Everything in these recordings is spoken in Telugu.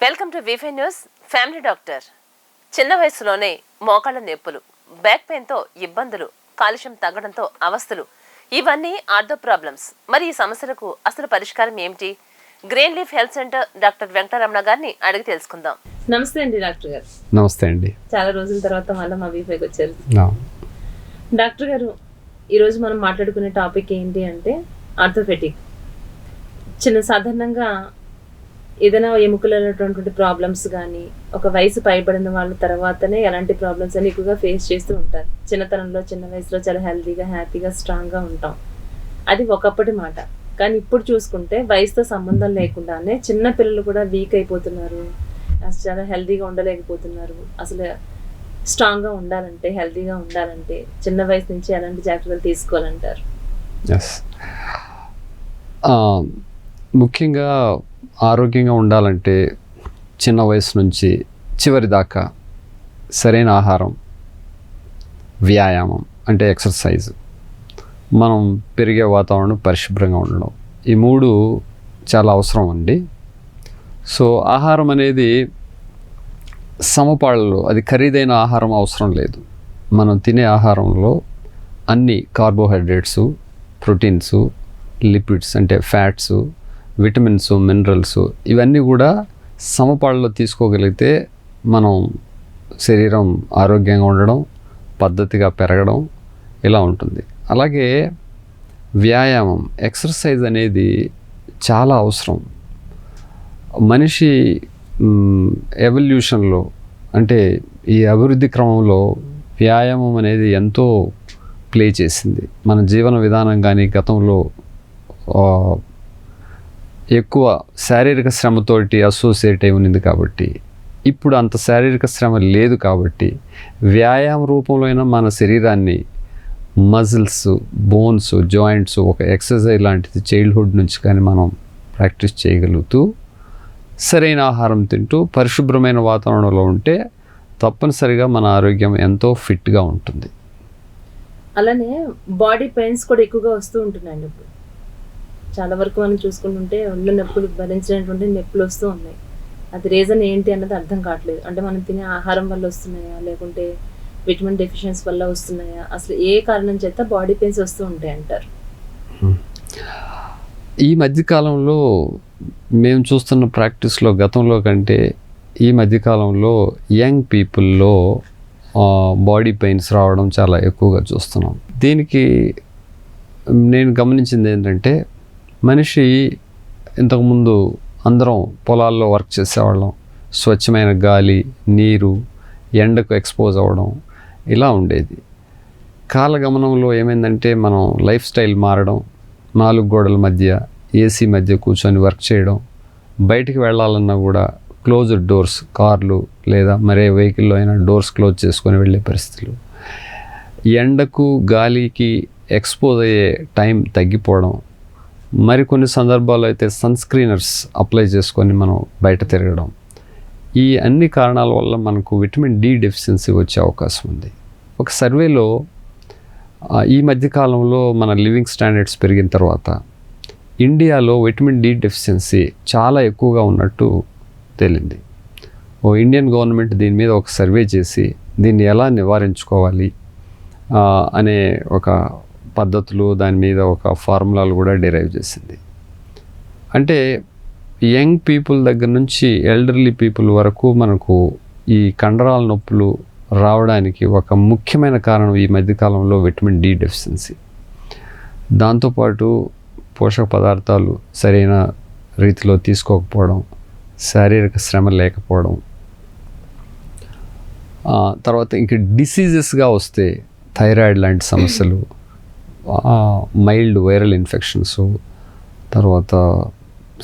వెల్కమ్ టు వీఫై న్యూస్. Family doctor. చిన్న వయసులోనే మోకాళ్ళ నొప్పులు, బ్యాక్ పెయిన్తో ఇబ్బందులు, కాలుష్యం తగ్గడంతో అవస్థలు, ఇవన్నీ ఆర్థో ప్రాబ్లమ్స్. మరి ఈ సమస్యలకు అసలు పరిష్కారం ఏమిటి? Green leaf health centre doctor Venkataramana గారిని అడిగి తెలుసుకుందాం. నమస్తే అండి డాక్టర్ గారు. నమస్తే అండి. చాలా రోజుల తర్వాత మళ్ళీ మా వీఫైకి వచ్చారు డాక్టర్ గారు. ఈరోజు మనం మాట్లాడుకునే టాపిక్ ఏంటి అంటే ఆర్థోపెటిక్. సాధారణంగా ఏదైనా ఎముకలటువంటి ప్రాబ్లమ్స్ కానీ ఒక వయసు పైబడిన వాళ్ళ తర్వాతనే ఎలాంటి ప్రాబ్లమ్స్ అని ఎక్కువగా ఫేస్ చేస్తూ ఉంటారు. చిన్నతనంలో చిన్న వయసులో చాలా హెల్తీగా హ్యాపీగా స్ట్రాంగ్గా ఉంటాం. అది ఒకప్పటి మాట. కానీ ఇప్పుడు చూసుకుంటే వయసుతో సంబంధం లేకుండానే చిన్న పిల్లలు కూడా వీక్ అయిపోతున్నారు, అసలు చాలా హెల్తీగా ఉండలేకపోతున్నారు. అసలు స్ట్రాంగ్గా ఉండాలంటే హెల్తీగా ఉండాలంటే చిన్న వయసు నుంచి ఎలాంటి జాగ్రత్తలు తీసుకోవాలంటారు? ముఖ్యంగా ఆరోగ్యంగా ఉండాలంటే చిన్న వయసు నుంచి చివరి దాకా సరైన ఆహారం, వ్యాయామం అంటే ఎక్సర్సైజ్, మనం పెరిగే వాతావరణం పరిశుభ్రంగా ఉండడం, ఈ మూడు చాలా అవసరం అండి. సో ఆహారం అనేది సమపాళ్ళలో, అది ఖరీదైన ఆహారం అవసరం లేదు. మనం తినే ఆహారంలో అన్ని కార్బోహైడ్రేట్సు, ప్రోటీన్సు, లిపిడ్స్ అంటే ఫ్యాట్సు, విటమిన్స్, మినరల్స్ ఇవన్నీ కూడా సమపాళ్ళలో తీసుకోగలిగితే మనం శరీరం ఆరోగ్యంగా ఉండడం, పద్ధతిగా పెరగడం ఇలా ఉంటుంది. అలాగే వ్యాయామం, ఎక్సర్సైజ్ అనేది చాలా అవసరం. మనిషి ఎవల్యూషన్లో అంటే ఈ అభివృద్ధి క్రమంలో వ్యాయామం అనేది ఎంతో ప్లే చేసింది. మన జీవన విధానం కానీ గతంలో ఎక్కువ శారీరక శ్రమతోటి అసోసియేట్ అయి ఉన్నది కాబట్టి, ఇప్పుడు అంత శారీరక శ్రమ లేదు కాబట్టి వ్యాయామ రూపంలో అయినా మన శరీరాన్ని మజిల్స్, బోన్స్, జాయింట్స్ ఒక ఎక్సర్సైజ్ లాంటిది చైల్డ్హుడ్ నుంచి కానీ మనం ప్రాక్టీస్ చేయగలుగుతూ సరైన ఆహారం తింటూ పరిశుభ్రమైన వాతావరణంలో ఉంటే తప్పనిసరిగా మన ఆరోగ్యం ఎంతో ఫిట్గా ఉంటుంది. అలానే బాడీ పెయిన్స్ కూడా ఎక్కువగా వస్తూ ఉంటున్నాయండి. ఇప్పుడు చాలా వరకు మనం చూసుకుంటుంటే ఒళ్ళు నొప్పులు, భరించినటువంటి నొప్పులు వస్తూ ఉన్నాయి. అది రీజన్ ఏంటి అన్నది అర్థం కావట్లేదు. అంటే మనం తినే ఆహారం వల్ల వస్తున్నాయా, లేకుంటే విటమిన్ డెఫిషియన్సీ వల్ల వస్తున్నాయా, అసలు ఏ కారణం చేత బాడీ పెయిన్స్ వస్తూ ఉంటాయి అంటారు? ఈ మధ్యకాలంలో మేము చూస్తున్న ప్రాక్టీస్లో గతంలో కంటే ఈ మధ్యకాలంలో యంగ్ పీపుల్లో బాడీ పెయిన్స్ రావడం చాలా ఎక్కువగా చూస్తున్నాం. దీనికి నేను గమనించింది ఏంటంటే, మనిషి ఇంతకుముందు అందరం పొలాల్లో వర్క్ చేసేవాళ్ళం, స్వచ్ఛమైన గాలి, నీరు, ఎండకు ఎక్స్పోజ్ అవ్వడం ఇలా ఉండేది. కాలగమనంలో ఏమైందంటే మనం లైఫ్ స్టైల్ మారడం, 4 గోడల మధ్య ఏసీ మధ్య కూర్చొని వర్క్ చేయడం, బయటికి వెళ్ళాలన్నా కూడా క్లోజ్డ్ డోర్స్, కార్లు లేదా మరే వెహికల్లో అయినా డోర్స్ క్లోజ్ చేసుకొని వెళ్ళే పరిస్థితులు, ఎండకు గాలికి ఎక్స్పోజ్ అయ్యే టైం తగ్గిపోవడం, మరికొన్ని సందర్భాల్లో అయితే సన్ స్క్రీనర్స్ అప్లై చేసుకొని మనం బయట తిరగడం, ఈ అన్ని కారణాల వల్ల మనకు విటమిన్ డి డెఫిషియన్సీ వచ్చే అవకాశం ఉంది. ఒక సర్వేలో ఈ మధ్యకాలంలో మన లివింగ్ స్టాండర్డ్స్ పెరిగిన తర్వాత ఇండియాలో విటమిన్ డి డెఫిషియన్సీ చాలా ఎక్కువగా ఉన్నట్టు తేలింది. ఇండియన్ గవర్నమెంట్ దీని మీద ఒక సర్వే చేసి దీన్ని ఎలా నివారించుకోవాలి అనే ఒక పద్ధతులు, దాని మీద ఒక ఫార్ములాలు కూడా డిరైవ్ చేసింది. అంటే యంగ్ పీపుల్ దగ్గర నుంచి ఎల్డర్లీ పీపుల్ వరకు మనకు ఈ కండరాల నొప్పులు రావడానికి ఒక ముఖ్యమైన కారణం ఈ మధ్యకాలంలో విటమిన్ డి డెఫిషియన్సీ. దాంతోపాటు పోషక పదార్థాలు సరైన రీతిలో తీసుకోకపోవడం, శారీరక శ్రమ లేకపోవడం, తర్వాత ఇంక డిసీజెస్గా వస్తే థైరాయిడ్ లాంటి సమస్యలు, మైల్డ్ వైరల్ ఇన్ఫెక్షన్స్, తర్వాత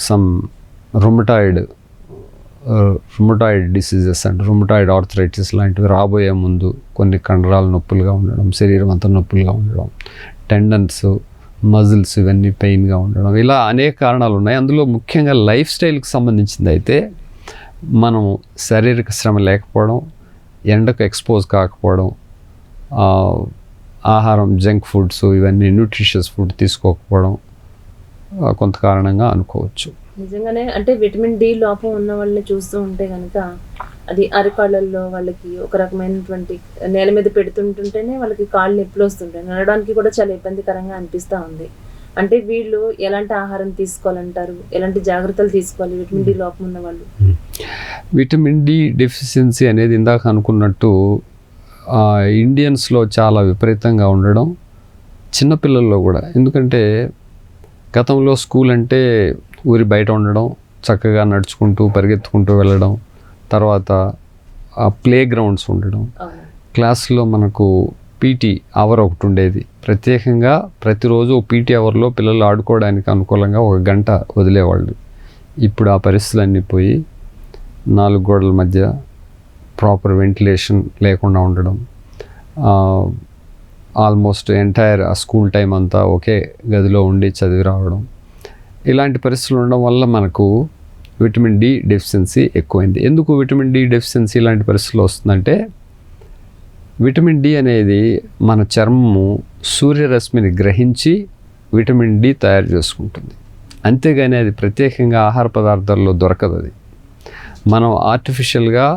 some rheumatoid diseases and rheumatoid arthritis లాంటివి రాబోయే ముందు కొన్ని కండరాల నొప్పులుగా ఉండడం, శరీరం అంతా నొప్పులుగా ఉండడం, టెండన్స్, మజిల్స్ ఇవన్నీ పెయిన్గా ఉండడం, ఇలా అనేక కారణాలు ఉన్నాయి. అందులో ముఖ్యంగా లైఫ్ స్టైల్కి సంబంధించింది అయితే మనం శారీరక శ్రమ లేకపోవడం, ఎండకు ఎక్స్పోజ్ కాకపోవడం, ఆహారం జంక్ ఫుడ్స్ ఇవన్నీ న్యూట్రిషియస్ ఫుడ్ తీసుకోకపోవడం కొంత కారణంగా అనుకోవచ్చు. నిజంగానే అంటే విటమిన్ డి లోపం ఉన్న వాళ్ళని చూస్తూ ఉంటే కనుక అది అరికాళ్ళల్లో వాళ్ళకి ఒక రకమైనటువంటి నేల మీద పెడుతుంటుంటేనే వాళ్ళకి కాళ్ళు నొప్పులు వస్తుంటాయి, నడవడానికి కూడా చాలా ఇబ్బందికరంగా అనిపిస్తూ ఉంది. అంటే వీళ్ళు ఎలాంటి ఆహారం తీసుకోవాలంటారు, ఎలాంటి జాగ్రత్తలు తీసుకోవాలి విటమిన్ డి లోపం ఉన్న వాళ్ళు? విటమిన్ డి డెఫిషియన్సీ అనేది ఇందాక అనుకున్నట్టు ఇండియన్స్లో చాలా విపరీతంగా ఉండడం, చిన్నపిల్లల్లో కూడా. ఎందుకంటే గతంలో స్కూల్ అంటే ఊరి బయట ఉండడం, చక్కగా నడుచుకుంటూ పరిగెత్తుకుంటూ వెళ్ళడం, తర్వాత ప్లే గ్రౌండ్స్ ఉండడం, క్లాస్లో మనకు పీటీ అవర్ ఒకటి ఉండేది ప్రత్యేకంగా. ప్రతిరోజు పీటీ అవర్లో పిల్లలు ఆడుకోవడానికి అనుకూలంగా 1 గంట వదిలేవాళ్ళు. ఇప్పుడు ఆ పరిస్థితులన్నీ పోయి 4 గోడల మధ్య ప్రాపర్ వెంటిలేషన్ లేకుండా ఉండడం, ఆల్మోస్ట్ ఎంటైర్ ఆ స్కూల్ టైం అంతా ఒకే గదిలో ఉండి చదివి రావడం, ఇలాంటి పరిస్థితులు ఉండడం వల్ల మనకు విటమిన్ డి డెఫిషియన్సీ ఎక్కువైంది. ఎందుకు విటమిన్ డి డెఫిషియన్సీ ఇలాంటి పరిస్థితులు వస్తుందంటే, విటమిన్ డి అనేది మన చర్మము సూర్యరశ్మిని గ్రహించి విటమిన్ డి తయారు చేసుకుంటుంది. అంతేగాని అది ప్రత్యేకంగా ఆహార పదార్థాల్లో దొరకదు. అది మనం ఆర్టిఫిషియల్గా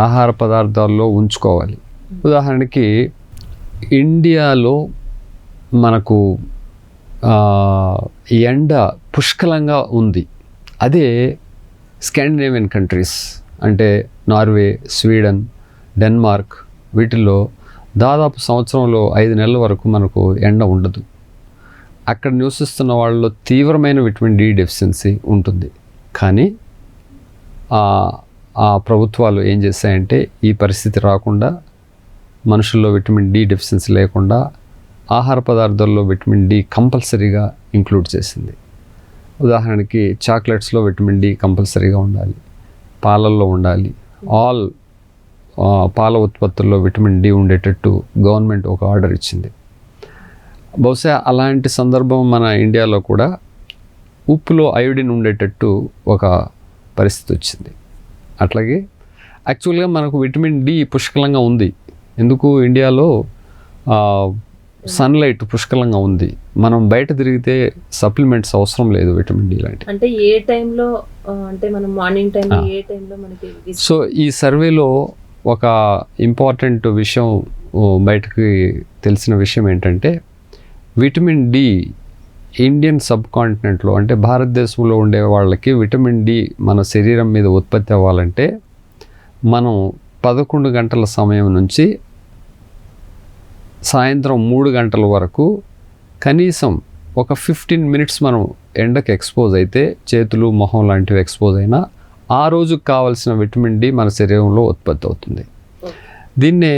ఆహార పదార్థాల్లో ఉంచుకోవాలి. ఉదాహరణకి ఇండియాలో మనకు ఎండ పుష్కలంగా ఉంది. అదే స్కాండినేవియన్ కంట్రీస్ అంటే నార్వే, స్వీడన్, డెన్మార్క్, వీటిల్లో దాదాపు సంవత్సరంలో 5 నెలల వరకు మనకు ఎండ ఉండదు. అక్కడ నివసిస్తున్న వాళ్ళలో తీవ్రమైన విటమిన్ డి డెఫిషియన్సీ ఉంటుంది. కానీ ఆ ప్రభుత్వాలు ఏం చేశాయంటే ఈ పరిస్థితి రాకుండా, మనుషుల్లో విటమిన్ డి డెఫిషియన్సీ లేకుండా ఆహార పదార్థాల్లో విటమిన్ డి కంపల్సరీగా ఇంక్లూడ్ చేసింది. ఉదాహరణకి చాక్లెట్స్లో విటమిన్ డి కంపల్సరీగా ఉండాలి, పాలల్లో ఉండాలి, ఆల్ పాల ఉత్పత్తుల్లో విటమిన్ డి ఉండేటట్టు గవర్నమెంట్ ఒక ఆర్డర్ ఇచ్చింది. బహుశా అలాంటి సందర్భం మన ఇండియాలో కూడా ఉప్పులో అయోడిన్ ఉండేటట్టు ఒక పరిస్థితి వచ్చింది. అట్లాగే యాక్చువల్గా మనకు విటమిన్ డి పుష్కలంగా ఉంది. ఎందుకు ఇండియాలో సన్లైట్ పుష్కలంగా ఉంది. మనం బయట తిరిగితే సప్లిమెంట్స్ అవసరం లేదు విటమిన్ డి లాంటి. అంటే ఏ టైంలో, అంటే మనం మార్నింగ్ టైంలో ఏ టైంలో మనకి? సో ఈ సర్వేలో ఒక ఇంపార్టెంట్ విషయం బయటకి తెలిసిన విషయం ఏంటంటే, విటమిన్ డి ఇండియన్ సబ్ కాంటినెంట్లో అంటే భారతదేశంలో ఉండే వాళ్ళకి విటమిన్ డి మన శరీరం మీద ఉత్పత్తి అవ్వాలంటే మనం 11 గంటల సమయం నుంచి సాయంత్రం 3 గంటల వరకు కనీసం ఒక 15 మినిట్స్ మనం ఎండకు ఎక్స్పోజ్ అయితే, చేతులు మొహం లాంటివి ఎక్స్పోజ్ అయినా ఆ రోజుకు కావాల్సిన విటమిన్ డి మన శరీరంలో ఉత్పత్తి అవుతుంది. దీన్నే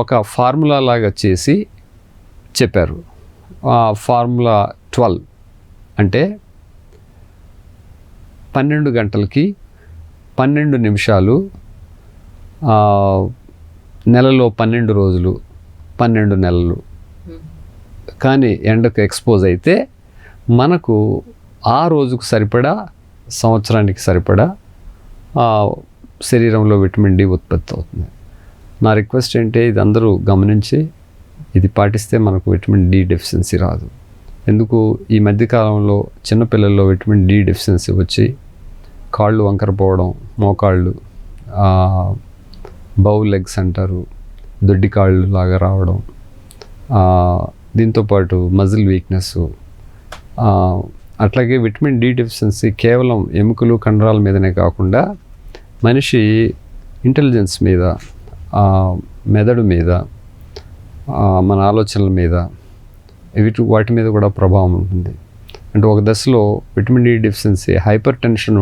ఒక ఫార్ములా లాగా చేసి చెప్పారు. ఫార్ములా 12 అంటే 12 గంటలకి 12 నిమిషాలు, నెలలో 12 రోజులు, 12 నెలలు కానీ ఎండకు ఎక్స్పోజ్ అయితే మనకు ఆ రోజుకు సరిపడా, సంవత్సరానికి సరిపడా శరీరంలో విటమిన్ డి ఉత్పత్తి అవుతుంది. నా రిక్వెస్ట్ ఏంటి, ఇది అందరూ గమనించి ఇది పాటిస్తే మనకు విటమిన్ డి డెఫిషియన్సీ రాదు. ఎందుకు ఈ మధ్యకాలంలో చిన్నపిల్లల్లో విటమిన్ డి డెఫిషియన్సీ వచ్చి కాళ్ళు వంకరపోవడం, మోకాళ్ళు, బౌ లెగ్స్ అంటారు, దొడ్డి కాళ్ళు లాగా రావడం, దీంతోపాటు మజిల్ వీక్నెస్, అట్లాగే విటమిన్ డి డెఫిషియన్సీ కేవలం ఎముకలు కండరాల మీదనే కాకుండా మనిషి ఇంటెలిజెన్స్ మీద, మెదడు మీద, మన ఆలోచనల మీద, వాటి మీద కూడా ప్రభావం ఉంటుంది. అంటే ఒక దశలో vitamin D deficiency hypertension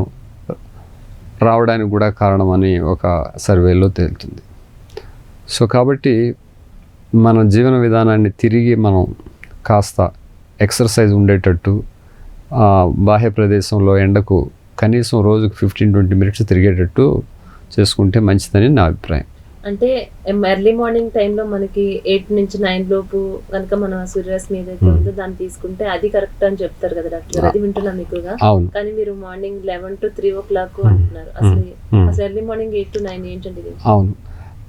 రావడానికి కూడా కారణమని ఒక సర్వేలో తేలుతుంది. సో కాబట్టి మన జీవన విధానాన్ని తిరిగి మనం కాస్త ఎక్సర్సైజ్ ఉండేటట్టు, బాహ్య ప్రదేశంలో ఎండకు కనీసం రోజుకు 15-20 మినిట్స్ తిరిగేటట్టు చేసుకుంటే మంచిదని నా అభిప్రాయం. అంటే ఎర్లీ మార్నింగ్ టైంలో మనకి 8 నుంచి 9 లోపు కనుక మనం సూర్యరశ్మి ఏదైతే ఉందో దాన్ని తీసుకుంటే అది కరెక్ట్ అని చెప్తారు కదా డాక్టర్, అది వింటున్నాం ఎక్కువగా. కానీ మీరు మార్నింగ్ 11 to 3 o'clock అంటున్నారు. అసలు ఎర్లీ మార్నింగ్ 8 to 9 ఏంటండి? అవును,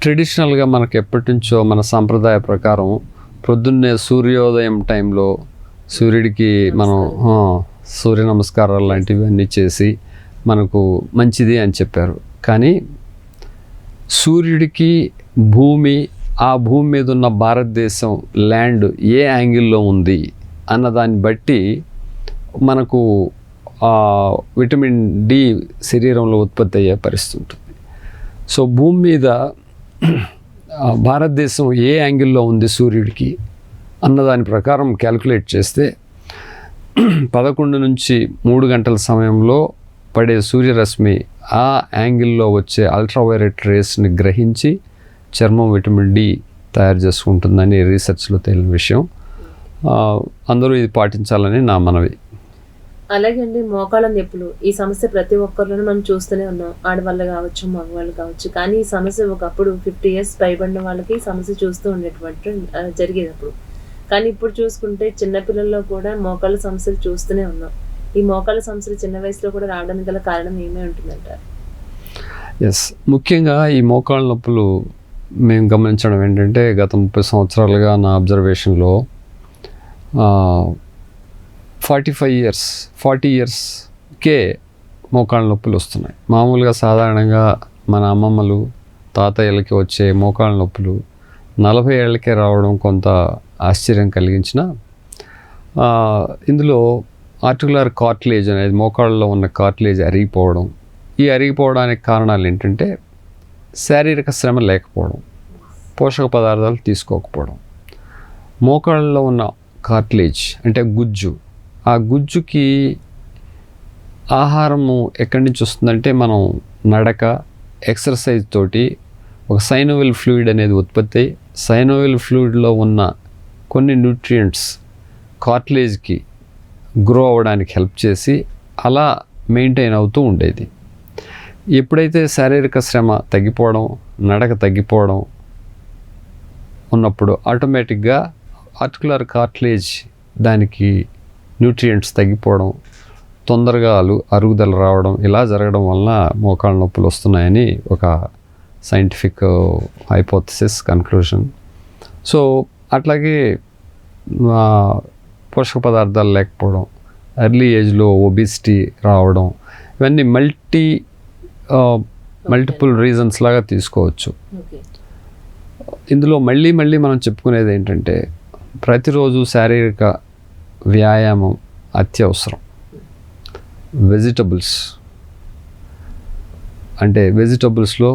ట్రెడిషనల్గా మనకు ఎప్పటి నుంచో మన సాంప్రదాయ ప్రకారం పొద్దున్నే సూర్యోదయం టైంలో సూర్యుడికి మనం సూర్య నమస్కారాలు లాంటివి అన్నీ చేసి మనకు మంచిది అని చెప్పారు. కానీ సూర్యుడికి ఆ భూమి మీద ఉన్న భారతదేశం ల్యాండ్ ఏ యాంగిల్లో ఉంది అన్నదాన్ని బట్టి మనకు విటమిన్ డి శరీరంలో ఉత్పత్తి అయ్యే పరిస్థితి ఉంటుంది. సో భూమి మీద భారతదేశం ఏ యాంగిల్లో ఉంది సూర్యుడికి అన్నదాని ప్రకారం క్యాలిక్యులేట్ చేస్తే 11 నుంచి 3 గంటల సమయంలో పడే సూర్యరశ్మి ఆ యాంగిల్లో వచ్చే అల్ట్రావైలెట్ రేస్ని గ్రహించి చర్మం విటమిన్ డి తయారు చేసుకుంటుందని రీసెర్చ్లో తేలిన విషయం. అందరూ ఇది పాటించాలని నా మనవి. అలాగే అండి, మోకాళ్ళ నొప్పులు ఈ సమస్య ప్రతి ఒక్కరిలోనూ మనం చూస్తూనే ఉన్నాం. ఆడవాళ్ళు కావచ్చు, మగవాళ్ళు కావచ్చు. కానీ ఈ సమస్య ఒకప్పుడు 50 years పైబడిన వాళ్ళకి ఈ సమస్య చూస్తూ ఉండేటువంటి జరిగేది అప్పుడు. కానీ ఇప్పుడు చూసుకుంటే చిన్నపిల్లల్లో కూడా మోకాళ్ళ సమస్యలు చూస్తూనే ఉన్నాం. ఈ మోకాళ్ళ సమస్యలు చిన్న వయసులో కూడా రావడానికి గల కారణం ఏమై ఉంటుందంటారు? ఎస్, ముఖ్యంగా ఈ మోకాళ్ళ నొప్పులు మేము గమనించడం ఏంటంటే గత 30 సంవత్సరాలుగా నా అబ్జర్వేషన్లో 40 yearsకే మోకాళ్ళ నొప్పులు వస్తున్నాయి. మామూలుగా సాధారణంగా మన అమ్మమ్మలు తాతయ్యలకి వచ్చే మోకాళ్ళ నొప్పులు 40 ఏళ్ళకే రావడం కొంత ఆశ్చర్యం కలిగించిన ఇందులో ఆర్టికులర్ కార్టిలేజ్ అనేది మోకాళ్ళలో ఉన్న కార్టిలేజ్ అరిగిపోవడం. ఈ అరిగిపోవడానికి కారణాలు ఏంటంటే శారీరక శ్రమ లేకపోవడం, పోషక పదార్థాలు తీసుకోకపోవడం. మోకాళ్ళలో ఉన్న కార్టిలేజ్ అంటే గుజ్జు, ఆ గుజ్జుకి ఆహారము ఎక్కడి నుంచి వస్తుందంటే మనం నడక, ఎక్సర్సైజ్ తోటి ఒక సైనోవిల్ ఫ్లూయిడ్ అనేది ఉత్పత్తి అయ్యి సైనోవిల్ ఫ్లూయిడ్లో ఉన్న కొన్ని న్యూట్రియంట్స్ కార్టిలేజ్కి గ్రో అవ్వడానికి హెల్ప్ చేసి అలా మెయింటైన్ అవుతూ ఉండేది. ఎప్పుడైతే శారీరక శ్రమ తగ్గిపోవడం, నడక తగ్గిపోవడం ఉన్నప్పుడు ఆటోమేటిక్గా ఆర్టికులర్ కార్టిలేజ్ దానికి న్యూట్రియంట్స్ తగ్గిపోవడం, తొందరగా అరుగుదల రావడం, ఇలా జరగడం వలన మోకాళ్ళ నొప్పులు వస్తున్నాయని ఒక సైంటిఫిక్ హైపోథసిస్ కన్క్లూషన్. సో అట్లాగే పోషక పదార్థాలు లేకపోవడం, ఎర్లీ ఏజ్లో ఒబిసిటీ రావడం, ఇవన్నీ మల్టిపుల్ రీజన్స్ లాగా తీసుకోవచ్చు. ఇందులో మళ్ళీ మనం చెప్పుకునేది ఏంటంటే ప్రతిరోజు శారీరక వ్యాయామం అత్యవసరం. వెజిటబుల్స్లో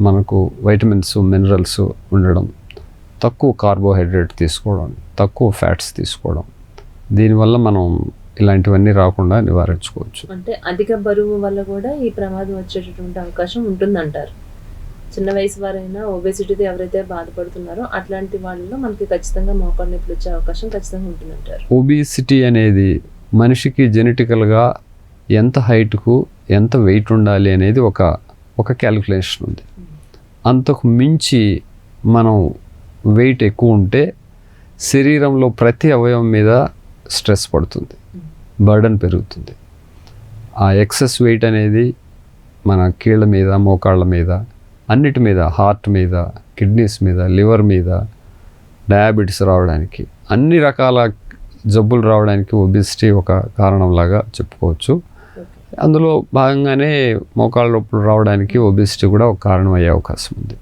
మనకు వైటమిన్స్, మినరల్స్ ఉండడం, తక్కువ కార్బోహైడ్రేట్ తీసుకోవడం, తక్కువ ఫ్యాట్స్ తీసుకోవడం, దీనివల్ల మనం ఇలాంటివన్నీ రాకుండా నివారించుకోవచ్చు. అంటే అధిక బరువు వల్ల కూడా ఈ ప్రమాదం వచ్చేటటువంటి అవకాశం ఉంటుందంటారు. చిన్న వయసు వారైనా ఒబేసిటీతో ఎవరైతే బాధపడుతున్నారో అట్లాంటి వాళ్ళలో మనకి ఖచ్చితంగా మోకాళ్ళ నొప్పులు వచ్చే అవకాశం ఖచ్చితంగా ఉంటుందంటారు. ఒబేసిటీ అనేది మనిషికి జెనెటికల్గా ఎంత హైట్కు ఎంత వెయిట్ ఉండాలి అనేది ఒక క్యాలిక్యులేషన్ ఉంది. అంతకు మించి మనం వెయిట్ ఎక్కువ ఉంటే శరీరంలో ప్రతి అవయవం మీద స్ట్రెస్ పడుతుంది, బర్డన్ పెరుగుతుంది. ఆ ఎక్సెస్ వెయిట్ అనేది మన కీళ్ళ మీద, మోకాళ్ళ మీద, అన్నిటి మీద, హార్ట్ మీద, కిడ్నీస్ మీద, లివర్ మీద, డయాబెటీస్ రావడానికి, అన్ని రకాల జబ్బులు రావడానికి ఒబెసిటీ ఒక కారణంలాగా చెప్పుకోవచ్చు. అందులో భాగంగానే మోకాళ్ళ నొప్పులు రావడానికి ఒబెసిటీ కూడా ఒక కారణం అయ్యే అవకాశం ఉంది.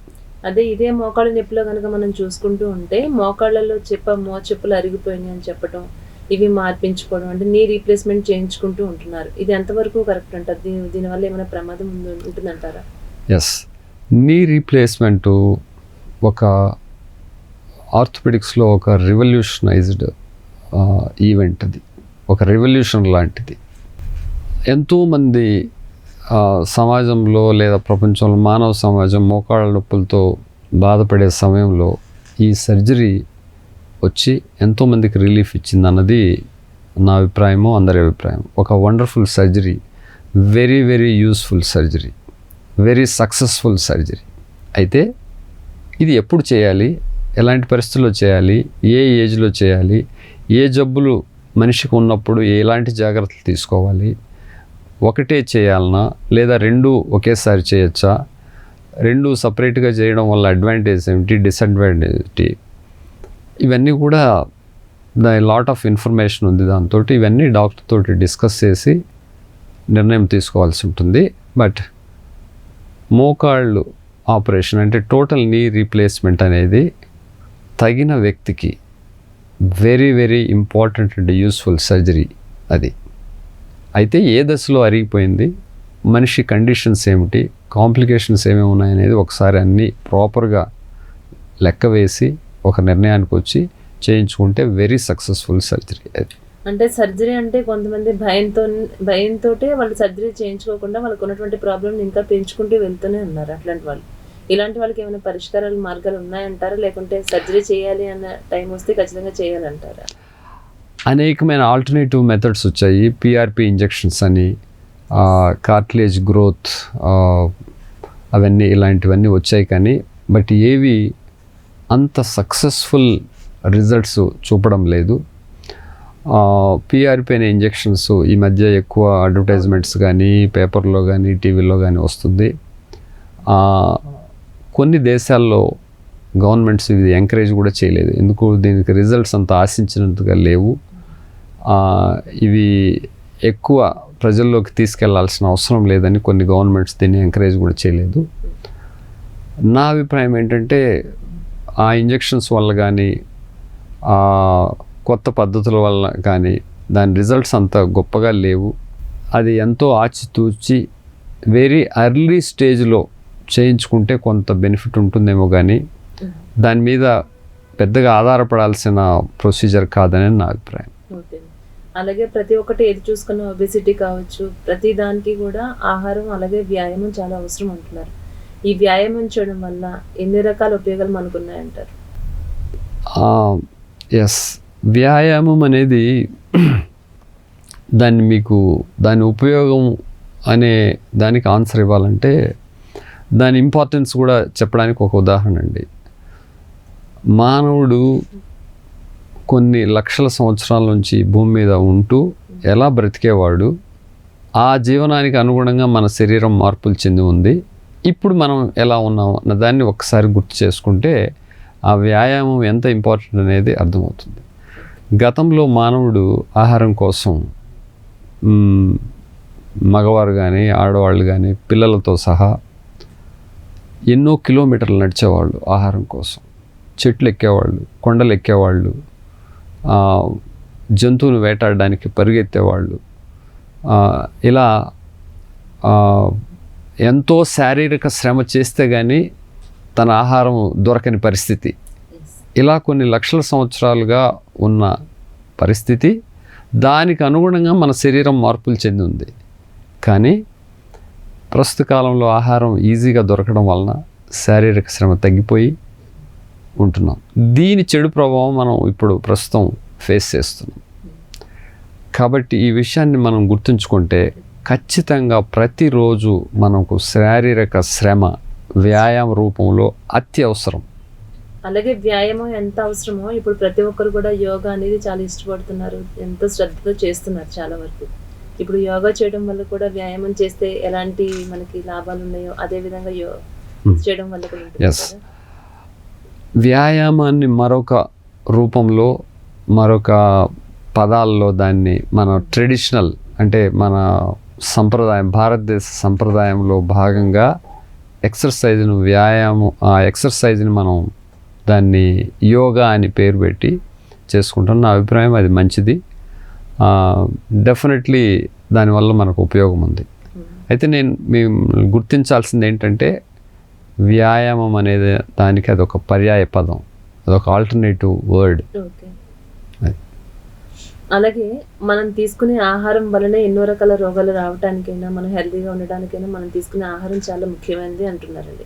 అదే ఇదే మోకాళ్ళ నొప్పులో కనుక మనం చూసుకుంటూ ఉంటే మోకాళ్ళలో చెప్పులు అరిగిపోయినాయి అని చెప్పడం, ఇవి మార్పించుకోవడం, అంటే నీ రీప్లేస్మెంట్ చేయించుకుంటూ ఉంటున్నారు. ఇది ఎంతవరకు కరెక్ట్ అంటారు? దీనివల్ల ఏమైనా ప్రమాదం ఉంటుందంటారా? ఎస్, నీ రీప్లేస్మెంటు ఒక ఆర్థోపెడిక్స్లో ఒక రివల్యూషనైజ్డ్ ఈవెంట్. అది ఒక రెవల్యూషన్ లాంటిది. ఎంతోమంది సమాజంలో లేదా ప్రపంచంలో మానవ సమాజం మోకాళ్ళ నొప్పులతో బాధపడే సమయంలో ఈ సర్జరీ వచ్చి ఎంతోమందికి రిలీఫ్ ఇచ్చింది అన్నది నా అభిప్రాయము, అందరి అభిప్రాయం. ఒక wonderful surgery, very very useful surgery, very successful surgery. అయితే ఇది ఎప్పుడు చేయాలి, ఎలాంటి పరిస్థితుల్లో చేయాలి, ఏ ఏజ్లో చేయాలి, ఏ జబ్బులు మనిషికి ఉన్నప్పుడు ఎలాంటి జాగ్రత్తలు తీసుకోవాలి, ఒకటే చేయాలనా లేదా రెండు ఒకేసారి చేయొచ్చా, రెండు సపరేట్గా చేయడం వల్ల అడ్వాంటేజ్ ఏమిటి, డిసడ్వాంటేజ్ ఏమిటి, ఇవన్నీ కూడా లాట్ ఆఫ్ ఇన్ఫర్మేషన్ ఉంది దాంతో. ఇవన్నీ డాక్టర్ తోటి డిస్కస్ చేసి నిర్ణయం తీసుకోవాల్సి ఉంటుంది. బట్ మోకాళ్ళు ఆపరేషన్ అంటే టోటల్ నీ రీప్లేస్మెంట్ అనేది తగిన వ్యక్తికి very very important and useful surgery అది. అయితే ఏ దశలో అరిగిపోయింది, మనిషి కండిషన్స్ ఏమిటి, కాంప్లికేషన్స్ ఏమేమి ఉన్నాయనేది ఒకసారి అన్నీ ప్రాపర్గా లెక్క వేసి ఒక నిర్ణయానికి వచ్చి చేయించుకుంటే వెరీ సక్సెస్ఫుల్ సర్జరీ అది. అంటే సర్జరీ అంటే కొంతమంది భయంతో వాళ్ళు సర్జరీ చేయించుకోకుండా వాళ్ళకు ఉన్నటువంటి ప్రాబ్లమ్ ఇంకా పెంచుకుంటూ వెళ్తూనే ఉన్నారు. అట్లాంటి వాళ్ళు, ఇలాంటి వాళ్ళకి ఏమైనా పరిష్కారాల మార్గాలు ఉన్నాయంటారా, లేకుంటే సర్జరీ చేయాలి అన్న టైం వస్తే ఖచ్చితంగా చేయాలంటారా? అనేకమైన ఆల్టర్నేటివ్ మెథడ్స్ వచ్చాయి. పిఆర్పి ఇంజెక్షన్స్ అని, కార్టిలేజ్ గ్రోత్, అవన్నీ ఇలాంటివన్నీ వచ్చాయి. కానీ బట్ ఏవి అంత సక్సెస్ఫుల్ రిజల్ట్స్ చూపడం లేదు. పిఆర్పి అనే ఇంజెక్షన్స్ ఈ మధ్య ఎక్కువ అడ్వర్టైజ్మెంట్స్ కానీ పేపర్లో కానీ టీవీలో కానీ వస్తుంది. కొన్ని దేశాల్లో గవర్నమెంట్స్ ఇది ఎంకరేజ్ కూడా చేయలేదు. ఎందుకు, దీనికి రిజల్ట్స్ అంత ఆశించినంతగా లేవు. ఇవి ఎక్కువ ప్రజల్లోకి తీసుకెళ్లాల్సిన అవసరం లేదని కొన్ని గవర్నమెంట్స్ దీన్ని ఎంకరేజ్ కూడా చేయలేదు. నా అభిప్రాయం ఏంటంటే ఆ ఇంజెక్షన్స్ వల్ల కానీ కొత్త పద్ధతుల వల్ల కానీ దాని రిజల్ట్స్ అంత గొప్పగా లేవు. అది ఎంతో ఆచితూచి వెరీ ఎర్లీ స్టేజ్లో చేయించుకుంటే కొంత బెనిఫిట్ ఉంటుందేమో, కానీ దాని మీద పెద్దగా ఆధారపడాల్సిన ప్రొసీజర్ కాదని నా అభిప్రాయం. ఓకే. అలాగే ప్రతి ఒక్కటి ఏది చూసుకున్న ఒబెసిటీ కావచ్చు, ప్రతి దానికి కూడా ఆహారం అలాగే వ్యాయామం చాలా అవసరం అంటున్నారు. ఈ వ్యాయామం చేయడం వల్ల ఎన్ని రకాల ఉపయోగాలు మనకు ఉన్నాయంటారు? ఎస్, వ్యాయామం అనేది దాని ఉపయోగం అనే దానికి ఆన్సర్ ఇవ్వాలంటే దాని ఇంపార్టెన్స్ కూడా చెప్పడానికి ఒక ఉదాహరణ అండి. మానవుడు కొన్ని లక్షల సంవత్సరాల నుంచి భూమి మీద ఉంటూ ఎలా బ్రతికేవాడు, ఆ జీవనానికి అనుగుణంగా మన శరీరం మార్పులు చెంది ఉంది. ఇప్పుడు మనం ఎలా ఉన్నాం అన్న దాన్ని ఒకసారి గుర్తు చేసుకుంటే ఆ వ్యాయామం ఎంత ఇంపార్టెంట్ అనేది అర్థమవుతుంది. గతంలో మానవుడు ఆహారం కోసం మగవారు కానీ ఆడవాళ్ళు కానీ పిల్లలతో సహా ఎన్నో కిలోమీటర్లు నడిచేవాళ్ళు ఆహారం కోసం. చెట్లు ఎక్కేవాళ్ళు, కొండలు ఎక్కేవాళ్ళు, జంతువును వేటాడడానికి పరిగెత్తేవాళ్ళు. ఇలా ఎంతో శారీరక శ్రమ చేస్తే కానీ తన ఆహారం దొరకని పరిస్థితి. ఇలా కొన్ని లక్షల సంవత్సరాలుగా ఉన్న పరిస్థితి, దానికి అనుగుణంగా మన శరీరం మార్పులు చెంది ఉంది. కానీ ప్రస్తుత కాలంలో ఆహారం ఈజీగా దొరకడం వలన శారీరక శ్రమ తగ్గిపోయి ఉంటున్నాం. దీని చెడు ప్రభావం మనం ఇప్పుడు ప్రస్తుతం ఫేస్ చేస్తున్నాం. కాబట్టి ఈ విషయాన్ని మనం గుర్తుంచుకుంటే ఖచ్చితంగా ప్రతిరోజు మనకు శారీరక శ్రమ వ్యాయామ రూపంలో అత్యవసరం. అలాగే వ్యాయామం ఎంత అవసరమో ఇప్పుడు ప్రతి ఒక్కరు కూడా యోగా అనేది చాలా ఇష్టపడుతున్నారు, ఎంతో శ్రద్ధతో చేస్తున్నారు చాలా వరకు. ఇప్పుడు యోగా చేయడం వల్ల కూడా వ్యాయామం చేస్తే ఎలాంటి మనకి లాభాలు ఉన్నాయో అదే విధంగా చేయడం వల్ల కూడా ఉంటుంది కదా? వ్యాయామాన్ని మరొక రూపంలో, మరొక పదాల్లో దాన్ని మన ట్రెడిషనల్ అంటే మన సంప్రదాయం, భారతదేశ సంప్రదాయంలో భాగంగా ఎక్సర్సైజ్ను వ్యాయామం, ఆ ఎక్సర్సైజ్ని మనం దాన్ని యోగా అని పేరు పెట్టి చేసుకుంటాం. నా అభిప్రాయం అది మంచిది. డెఫినెట్లీ దానివల్ల మనకు ఉపయోగం ఉంది. అయితే మేము గుర్తించాల్సింది ఏంటంటే వ్యాయామం అనేది దానికి అదొక పర్యాయ పదం, అదొక ఆల్టర్నేటివ్ వర్డ్. అలాగే మనం తీసుకునే ఆహారం వలనే ఎన్నో రకాల రోగాలు రావడానికైనా మనం హెల్తీగా ఉండడానికైనా మనం తీసుకునే ఆహారం చాలా ముఖ్యమైనది అంటున్నారండి.